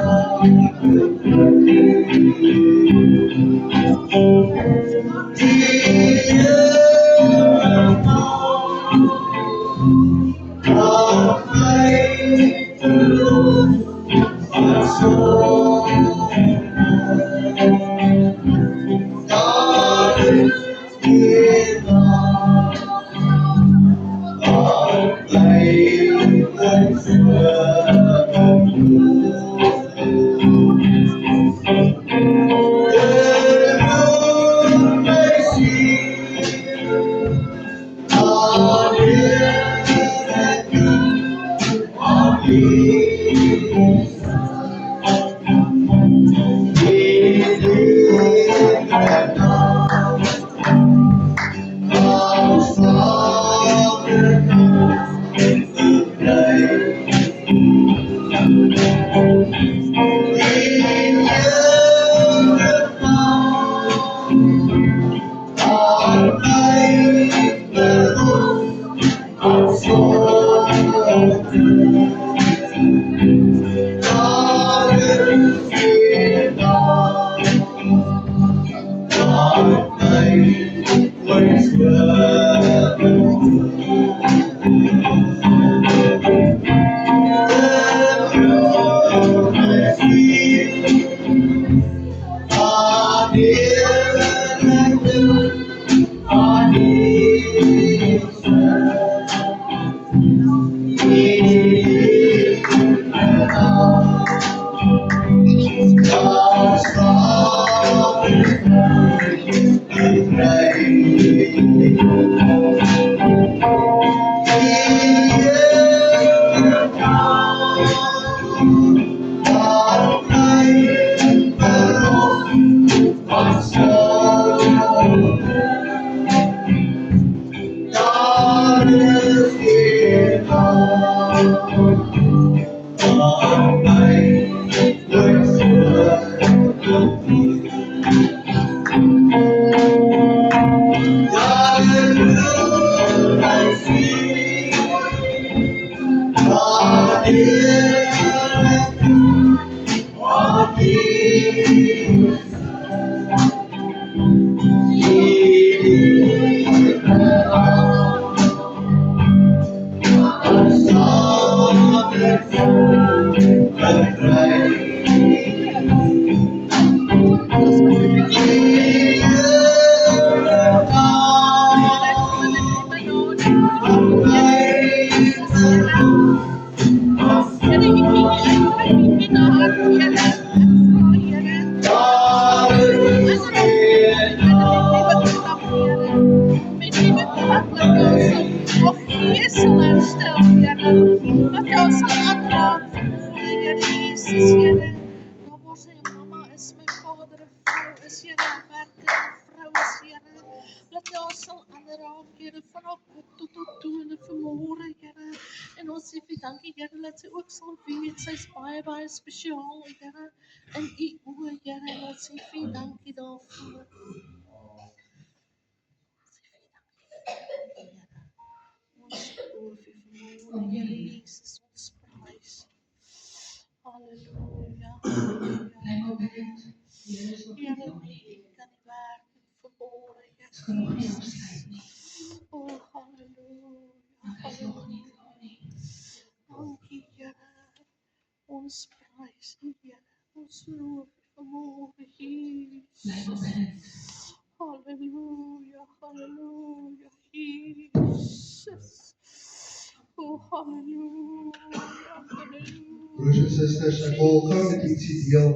Broers en susters, ek wil gou met ietsie deel.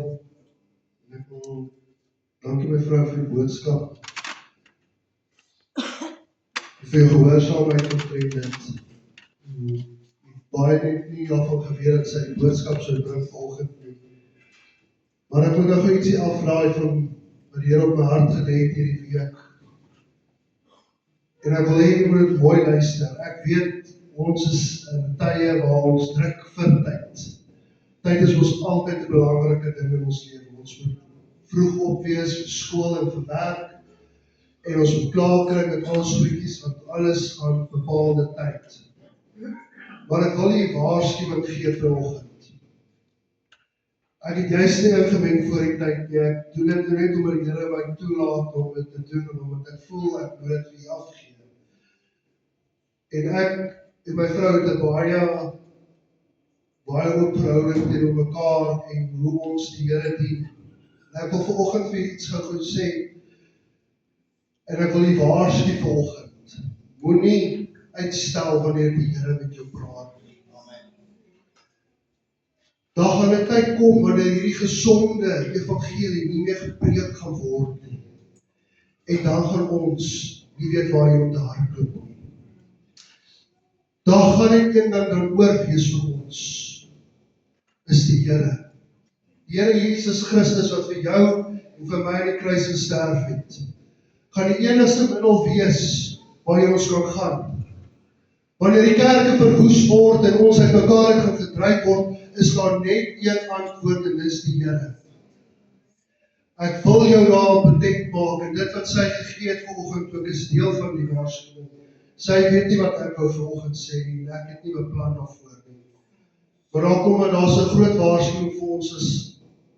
En ek wil, dankie mevrou vir die boodskap. Vir jou gehoorsaamheid omtrent dit. Baie net nie daarvan geweet dat sy die boodskap sou bring vanoggend nie. Maar ek wil nou gou ietsie afraai van wat die Here op my hart gelê het hierdie week. En ek wil hê jy moet dit mooi luister. Ek weet ons is in tye waar ons druk vir tyd. Tyd is ons altyd 'n belangrike ding in ons lewe. Ons moet vroeg op wees vir skool en vir werk. En ons moet klaarkry met al ons goedjies, want alles aan bepaalde tyd. Maar ek wil nie waarskuwing gee vanoggend. Ek het juist nie ingemeng voor die tyd nie. Ek doen dit net omdat die Here my toelaat om dit te doen en omdat ek voel ek moet dit vir U afgee. En ek en my vrou het 'n baie oop verhouding teenoor mekaar en hoe ons die Here dien. En ek wil vanoggend vir iets gou sê en ek wil U waarsku vanoggend. Moenie uitstel wanneer die Here met jou praat nie. Daar gaan 'n tyd kom wanneer hierdie gesonde evangelie nie meer gepreek gaan word nie. En dan gaan ons nie weet waar jy om te hardloop nie. Daar gaan net een ding dan oor wees vir ons. Is die Here. Die Here Jesus Christus wat vir jou en vir my aan die kruis gesterf het. Gaan die enigste middel wees waar ons kan gaan. Wanneer die kerke verwoes word en ons uit mekaar gaan gedryf word, is daar net een antwoord en dis die Here. Ek wil jou daar betent maak en dit wat sy gegee het vanoggend ook is deel van die waarskuwing. Sy weet nie wat ek wou vanoggend sê nie, ek het nie beplan daarvoor nie. Maar daar kom en daar's 'n groot waarskuwing vir ons as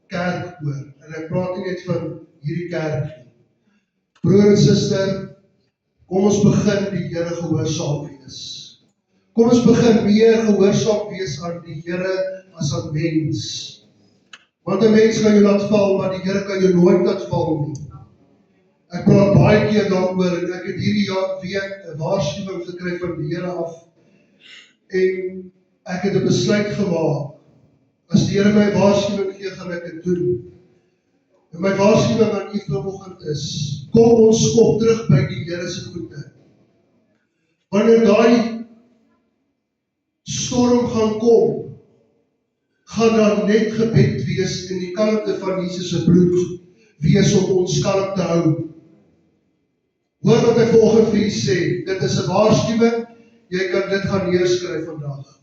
kerk oor. En ek praat nie net van hierdie kerk nie. Broer en suster, kom ons begin die Here gehoorsaam wees. Kom ons begin meer gehoorsaam wees aan die Here as aan mens. Want 'n mens kan jou laat val, maar die Here kan jou nooit laat val nie. Ek praat baie keer daaroor en ek het hierdie week 'n waarskuwing gekry van die Here af. En ek het 'n besluit gemaak. As die Here my waarskuwing gee, gaan ek dit doen. En my waarskuwing aan u vanoggend is, kom ons kom terug by die Here se voete. Wanneer daai storm gaan kom, gaan daar net gebed wees in die kalmte van Jesus se bloed wees om ons kalm te hou. Hoor wat ek vanoggend vir u sê, dit is 'n waarskuwing, jy kan dit gaan neerskryf vandag.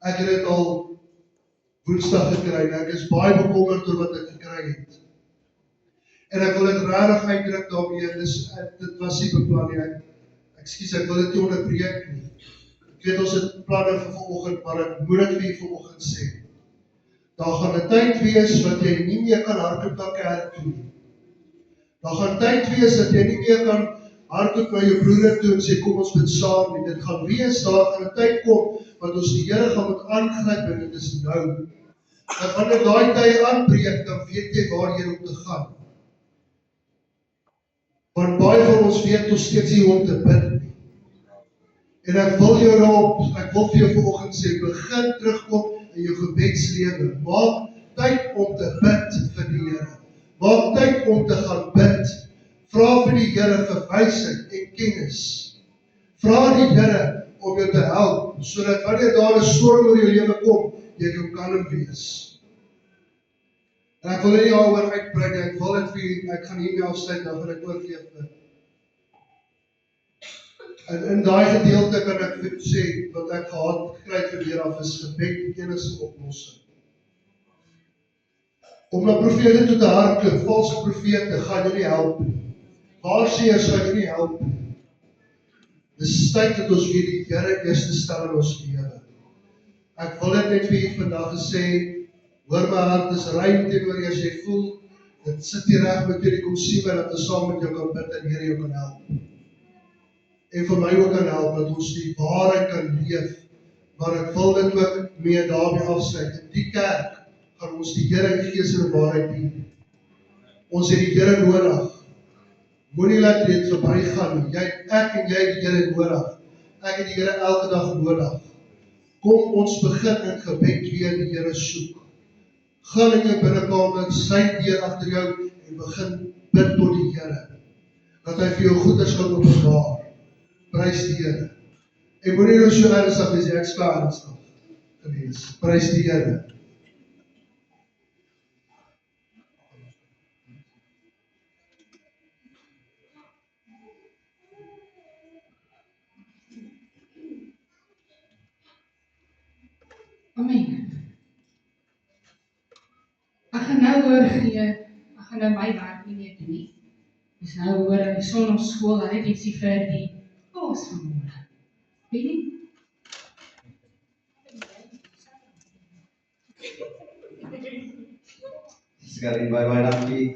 Ek het dit al Woensdag gekry, ek is baie bekommerd oor wat ek gekry het. En ek wil dit regtig uitdruk daarmee, dit was nie beplan nie, ek wil dit nie onderbreek nie. Ek weet ons het planne vir vanoggend, maar ek moet dit vir u vanoggend sê. Daar gaan 'n tyd wees wat jy nie meer kan hardloop na kerk toe nie. Daar gaan tyd wees dat jy nie meer kan hardloop na jou broeder toe en sê kom ons bid saam nie. Dit gaan wees, daar gaan 'n tyd kom wat ons die Here gaan moet aangryp en dit is nou. Dat wanneer daai tyd aanbreek, dan weet jy waar jy om te gaan. Want baie van ons weet nog steeds nie hoe om te bid nie. En ek wil vir jou vanoggend sê, begin terugkom in jou gebedslewe. Maak tyd om te bid vir die Here. Maak tyd om te gaan bid. Vra vir die Here vir wysheid en kennis. Vra die Here om jou te help, sodat wanneer daar 'n storm oor jou lewe kom, jy kan kalm wees. En ek wil nie daaroor uitbrei nie, ek wil dit vir u, ek gaan hiermee afsluit, dan gaan ek oorgee vir. En in daai gedeelte kan ek vir u sê, wat ek gehad gekry vir weer af is gebed die enigste oplossing. Om na profete toe te hardloop, valse profete, gaan jou nie help nie. Waarseers gaan jou nie help nie. Dis tyd dat ons weer die Here eerste stel in ons lewe. Ek wil dit net vir u vandag gesê, hoor my hart is rein teenoor jy as jy voel, dit sit hier reg met jou die konsiewe, dat ons saam met jou kan bid en Here jou kan help. En vir my ook kan help, dat ons die waarheid kan leef, maar ek wil dit ook mee daarmee afsluit. In die kerk gaan ons die Here in gees en waarheid dien. Ons het die Here nodig. Moenie laat dit verbygaan nie. Ek en jy die Here nodig. Ek het die Here elke dag nodig. Kom ons begin in gebed weer die Here soek. Gaan in jou binnekamer, sluit deur agter jou en begin bid tot die Here. Dat hy vir jou goeders kan openbaar. Prys die Here. En moenie nou so ernstig wees, ek spaar ernstig gewees. Prys die Here. Amen. Ek gaan nou oorgee, ek gaan nou my werk nie meer doen nie. Dis nou oor in die sonnaskool, en ek ietsie vir die paas van môre. Weet nie? Karin, baie dankie.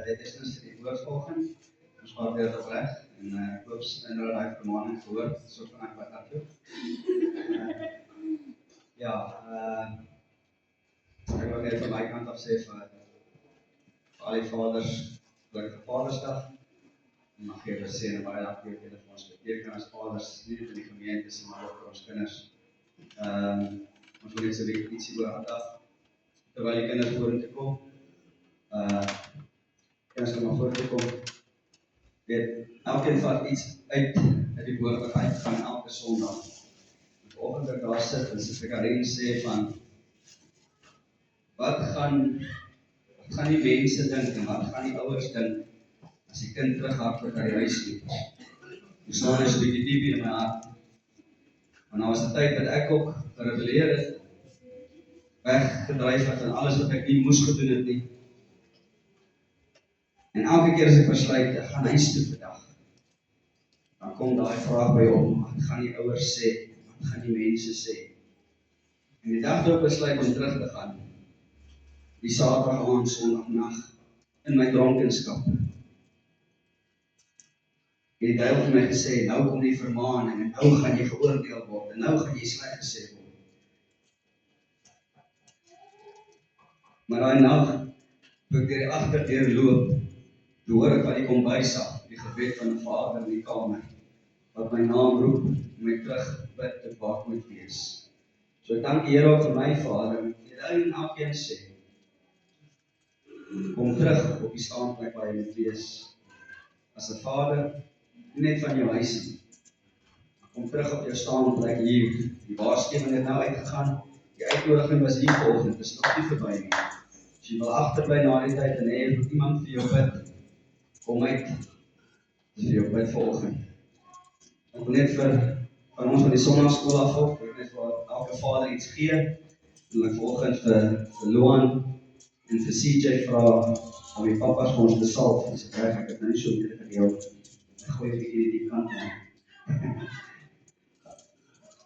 Dit is dus die woordvolging. Ons waardeer dit opreg en ek hoop inderdaad daai vermaning gehoor, so van ek wat hardloop. Ja, ek wil net van my kant af sê vir al die vaders, gelukkige Vadersdag. En mag Here seën baie dankie dat julle vir ons beteken as vaders, nie net in die gemeente, maar ook vir ons kinders. Ons wil net so 'n bietjie ietsie oor aandag terwyl die kinders vorentoe kom. Kinders kan maar vorentoe kom. Weet, elkeen vat iets uit die woord wat uitgaan elke Sondag. Vanoggend ek daar sit en soos ek Karin sê van wat gaan die mense dink en wat gaan die ouers dink as die kind terughardloop na die huis toe. Ek staan net so 'n bietjie diep in my hart. Want nou was 'n tyd dat ek ook gerebelleer het, weggedryf het en alles wat ek nie moes gedoen het nie. En elke keer as ek besluit, ek gaan huis toe vandag, dan kom daai vraag by hom, wat gaan die ouers sê, wat gaan die mense sê? En die dag toe ek besluit om terug te gaan, die Saterdag aand, Sondagnag, in my dronkenskap, het die duiwel vir my gesê, nou kom die vermaaning, en nou gaan jy geoordeel word, en nou gaan jy sleg gesê word. Maar daai nag, toe ek deur die agterdeur loop, toe hoor ek van die kombuis af, die gebed van die Vader in die kamer, wat my naam roep, en my terug bid te wat moet wees. So ek dank die Here ook vir my Vader, en elkeen sê, kom terug op die staanplek waar jy moet wees, as 'n Vader, nie net van jou huis nie, kom terug op jou staanplek hier, die waarskuwing het nou uitgegaan, die uitnodiging was hier vanoggend, is nog nie verby nie. As jy wil agterbly na die tyd en hê iemand vir jou bid, kom uit, vir jou bid vanoggend. Ek wil net van ons van die Sondagskool af op, ek net vir elke vader iets gee, en ek vanoggend vir Loan en vir CJ vra om die papas vir ons te salf. Dis reg, ek het nou nie so baie gedeel. Ek gooi 'n bietjie die kant aan.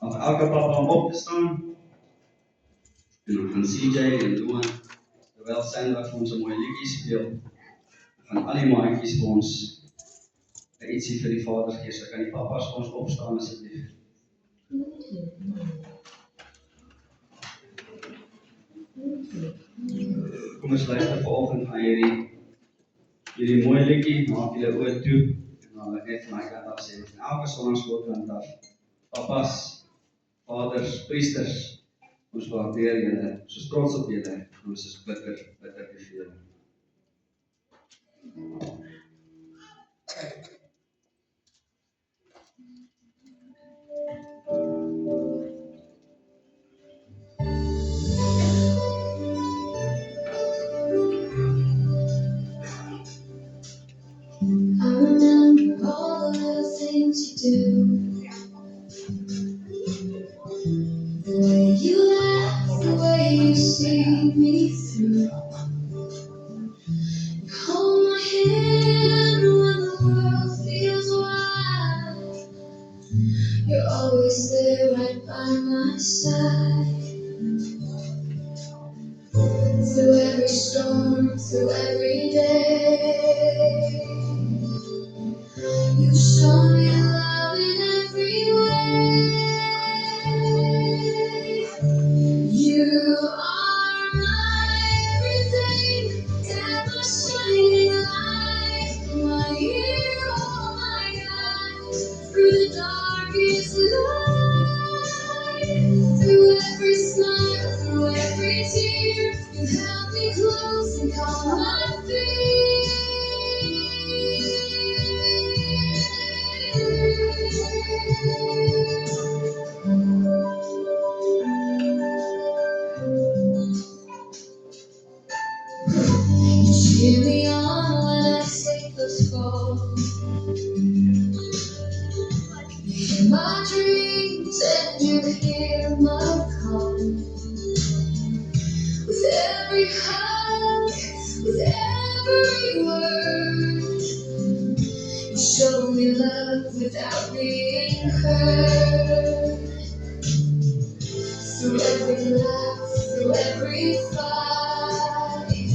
Of elke papa om op te staan, en dan gaan CJ en Loan, terwyl Sandra vir ons 'n mooi liedjie speel, gaan al die maatjies vir ons ietsie vir die vaders gee, so kan die papas vir ons opstaan asseblief. Kom ons luister vanoggend na hierdie mooi liedjie, maak julle oë toe, en dan wil ek net van my kant af sê, van elke Sondagskoolkant af, papas, vaders, priesters, ons waardeer julle, ons is trots op julle, ons is bitter lief vir julle. I remember all the little things you do, the way you laugh, the way you see me through. You hold my hand when the world feels wide. You're always there right by my side. Through every storm, through every day, you show me love in every way. You are my everything, ever shining light, my hero, my guide, through the darkest night, through every smile, through every tear, you held me close and calmed my You cheer me on when I take the fall. You hear my dreams and you hear my call. With every hug, with every word, you show me love without being heard. Through every laugh, through every fight,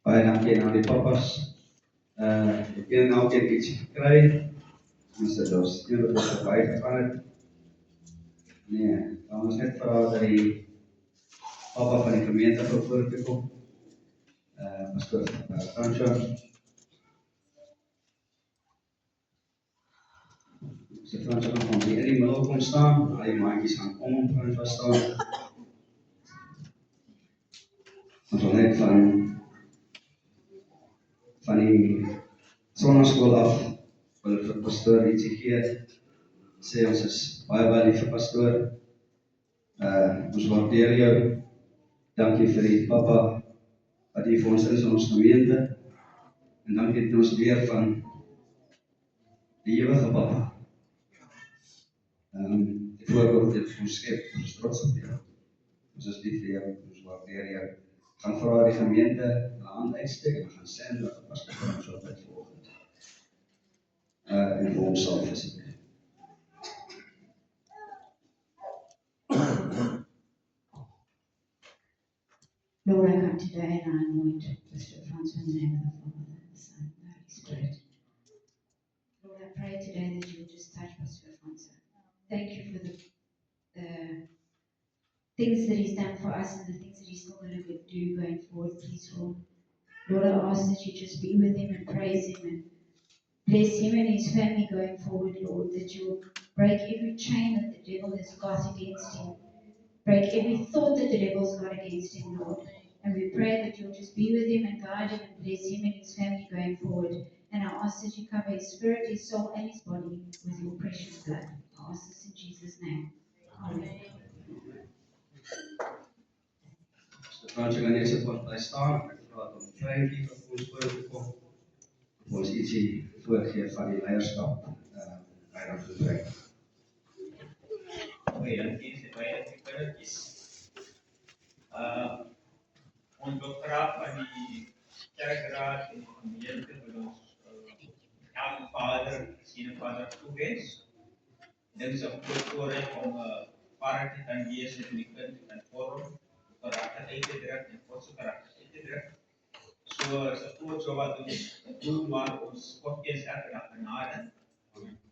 Baie dankie aan die papas. Ek het nou ook iets gekry. Ons het ons een wat ons verby gegaan het. Nee, dan ons net vra dat die papa van die gemeente voor te kom. Pastor Fransjo. Pastor Fransjo gaan hier in die middel kom staan. Al die maatjies gaan om Fransjo staan. Ons wil net van die sonnaskool af wil ek vir pastoor ietsie gee. Sê ons is baie lief vir pastoor. Ons waardeer jou. Dankie vir die papa wat hier vir ons is in ons gemeente. En dankie dat ons leer van die ewige papa. Die voorbeeld het ons skep, ons is trots op jou. Ons is lief vir jou, ons waardeer jou. Gaan vra die gemeente een hand uitsteek en gaan sê dat pastoor vir ons altijd volgend. En vir ons sal visiek. Lord, I come today and I anoint Pastor Francois in the name of the Father, the Son, and the Holy Spirit. Lord, I pray today that you will just touch Pastor Francois. Thank you for the things that he's done for us and the things that he's still going to do going forward, please, Lord. Lord, I ask that you just be with him and praise him and bless him and his family going forward, Lord, that you will break every chain that the devil has got against him. Break every thought that the devil's got against him, Lord. And we pray that you'll just be with him and guide him and bless him and his family going forward. And I ask that you cover his spirit, his soul, and his body with your precious blood. I ask this in Jesus' name. Amen. Fransjo gaan net sit wat bly staan. Ek vra om Frankie vir ons voor te kom. Vir ons ietsie voorgee van die leierskap by ons bedryf. Oké, dan kies ik bij de kindertjes. Ons wil graag van die kerkraad en de gemeente vir ons elke vader, sien en vader toewens. Dit is 'n groot voorreg om vader te kan wees en die kind te kan vorm, karakter uit te druk en God se karakter uit te druk. So is 'n groot job wat ons doen waar ons God eens elke dag benade.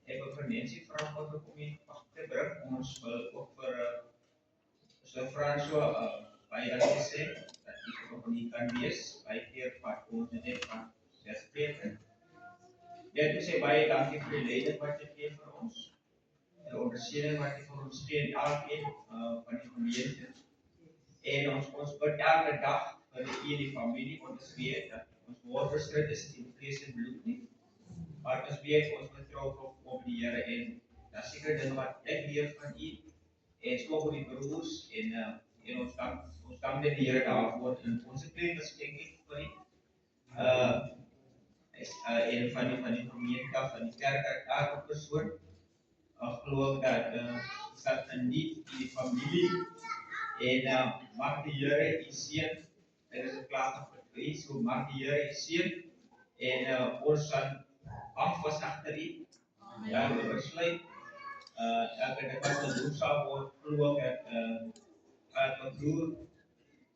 Ek wil vir Nancy vra om hier te bring. Ons wil ook vir Pastor Fransjo baie dankie sê dat hy ook nie kan wees. Baie keer wat ons net van sy spreek. Dit is baie dankie vir die leiding wat jy gee vir ons. Die ondersteuning wat jy vir ons gee elkeen van die gemeente. En ons bid elke dag vir die familie, ons weet dat ons woordverstryd is in vlees en bloed nie. Maar ons weet ons vertrou op die Here en dat seker dinge wat ek leer van u en ook oor die broers en ons dank net die Here daarvoor en ons klein geskenkie vir u en van die gemeente van die kerk elke persoon glo dat dat geniet in die familie en mag die Here u seën. Dit is 'n klaar vir u, so mag die Here u seën en ons sal afwas agter u. Ja, we besluit elke dag wat ons doen sal word glo dat wat broer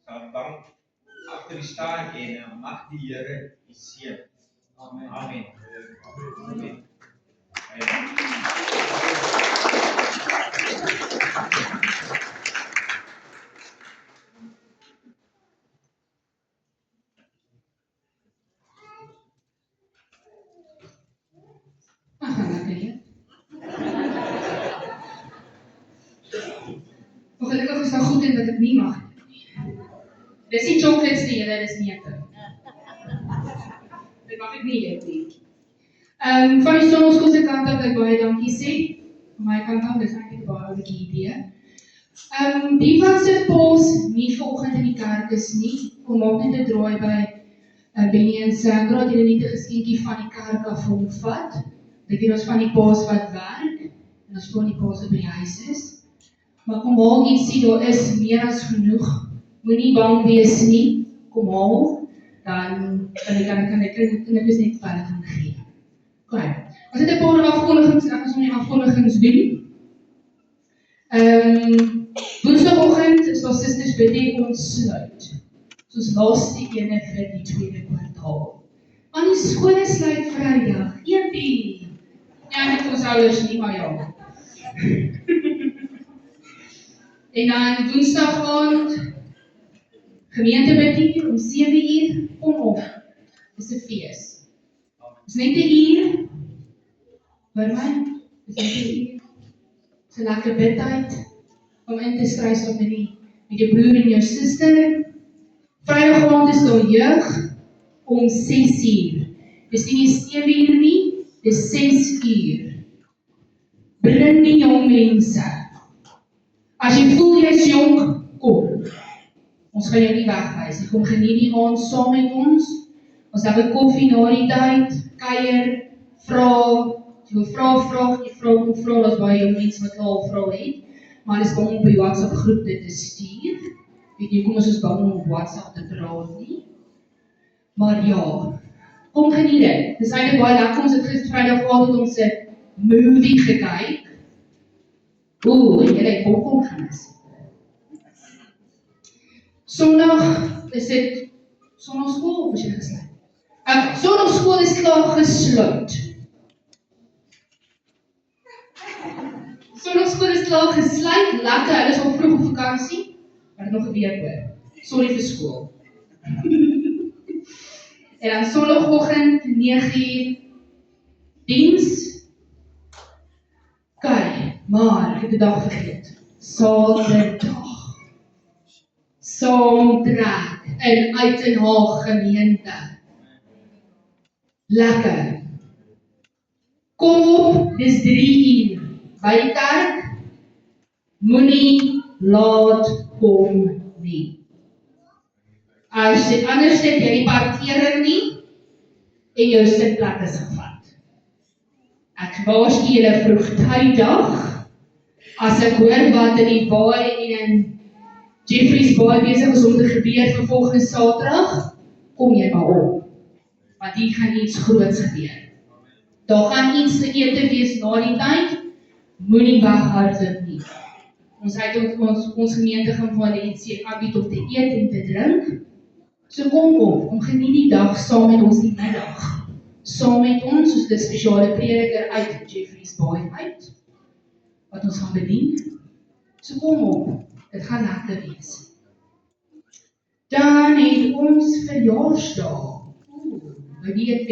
sal bank agter u staan en mag die Here u seën. Amen. Amen. Amen. Gelukkig is daar goed in wat ek nie mag nie. Dis nie chocolates nie, julle, dis neute. Dit mag ek nie eet nie. Van die sonnaskool se kant af wil ek baie dankie sê. Van my kant af, dis eintlik 'n baie goeie idee. Die wat se pos nie vanoggend in die kerk is nie, kom maak net 'n draai by Benny en Sandra, het hulle net 'n geskenkie van die kerk af vir hom vat. Dit is ons van die paas wat werk, en ons van die paas wat by die huis is. Maar kom haal ietsie, daar is meer as genoeg. Moenie bang wees nie, kom haal, dan kan ek kindertjies net veilig gaan gee. Okay. Ons het 'n paar afkondigings, ek gaan sommer die afkondigings doen. Woensdagoggend is daar susters bid ons sluit. soos laaste ene vir die tweede kwartaal. Want die skole sluit Vrydag, eepie. Ja, met ons ouers nie, maar ja. En dan Woensdag aand, gemeentebediening om 7 uur, kom op. Dis 'n fees. Dis net 'n uur. Hoor my, dis net 'n uur. Dis 'n lekker bidtyd om in te skryf op met jou broer en jou suster. Vrydag aand is daar jeug om 6 uur. Dis nie 7 uur nie, dis 6 uur. Bring die jong mense. As jy voel jy is jonk, kom. Ons gaan jou nie wegwys nie. Kom geniet die aand saam met ons. Ons het 'n koffie na die tyd, kuier, vra, jy wil vra, jy vra, daar's baie jong mense wat al vra het, maar hulle is bang om op die WhatsApp groep dit te stuur. Weet jy, kom ons is bang om op WhatsApp te praat nie. Maar ja, kom geniet dit. Dis eintlik baie lekker, ons het gister Vrydag aand met ons 'n movie gekyk. En jy het popcorn gemis. Sondag is dit Sondagskool of is jy gesluit? Sondagskool is klaar gesluit. Sondagskool is klaar gesluit, lekker, hulle is al vroeg op vakansie, maar nog 'n week hoor. Sorry vir skool. En dan Sondagoggend 9 uur diens. Maar ek het 'n dag vergeet. Saterdag. Saamtrek in Uitenhaag gemeente. Lekker. Kom op, dis 3 uur. By die kerk, moenie laat kom nie. As dit anders sit jy nie parkeer nie en jou sitplek is gevat. Ek waarsku julle vroegtydig. As ek hoor wat in die baai en in Jeffreys baai besig is om te gebeur vir volgende Saterdag, kom jy maar op. Want hier gaan iets groots gebeur. Daar gaan iets te ete wees na die tyd, moenie weghardloop nie. Ons het ons gemeente gaan vir hulle iets aanbied om te eet en te drink. So kom op, geniet die dag saam met ons die middag. Saam met ons, soos die spesiale prediker uit Jeffreys baai uit. Wat ons gaan bedien. So kom op, dit gaan lekker wees. Dan het ons verjaarsdag. Wie weet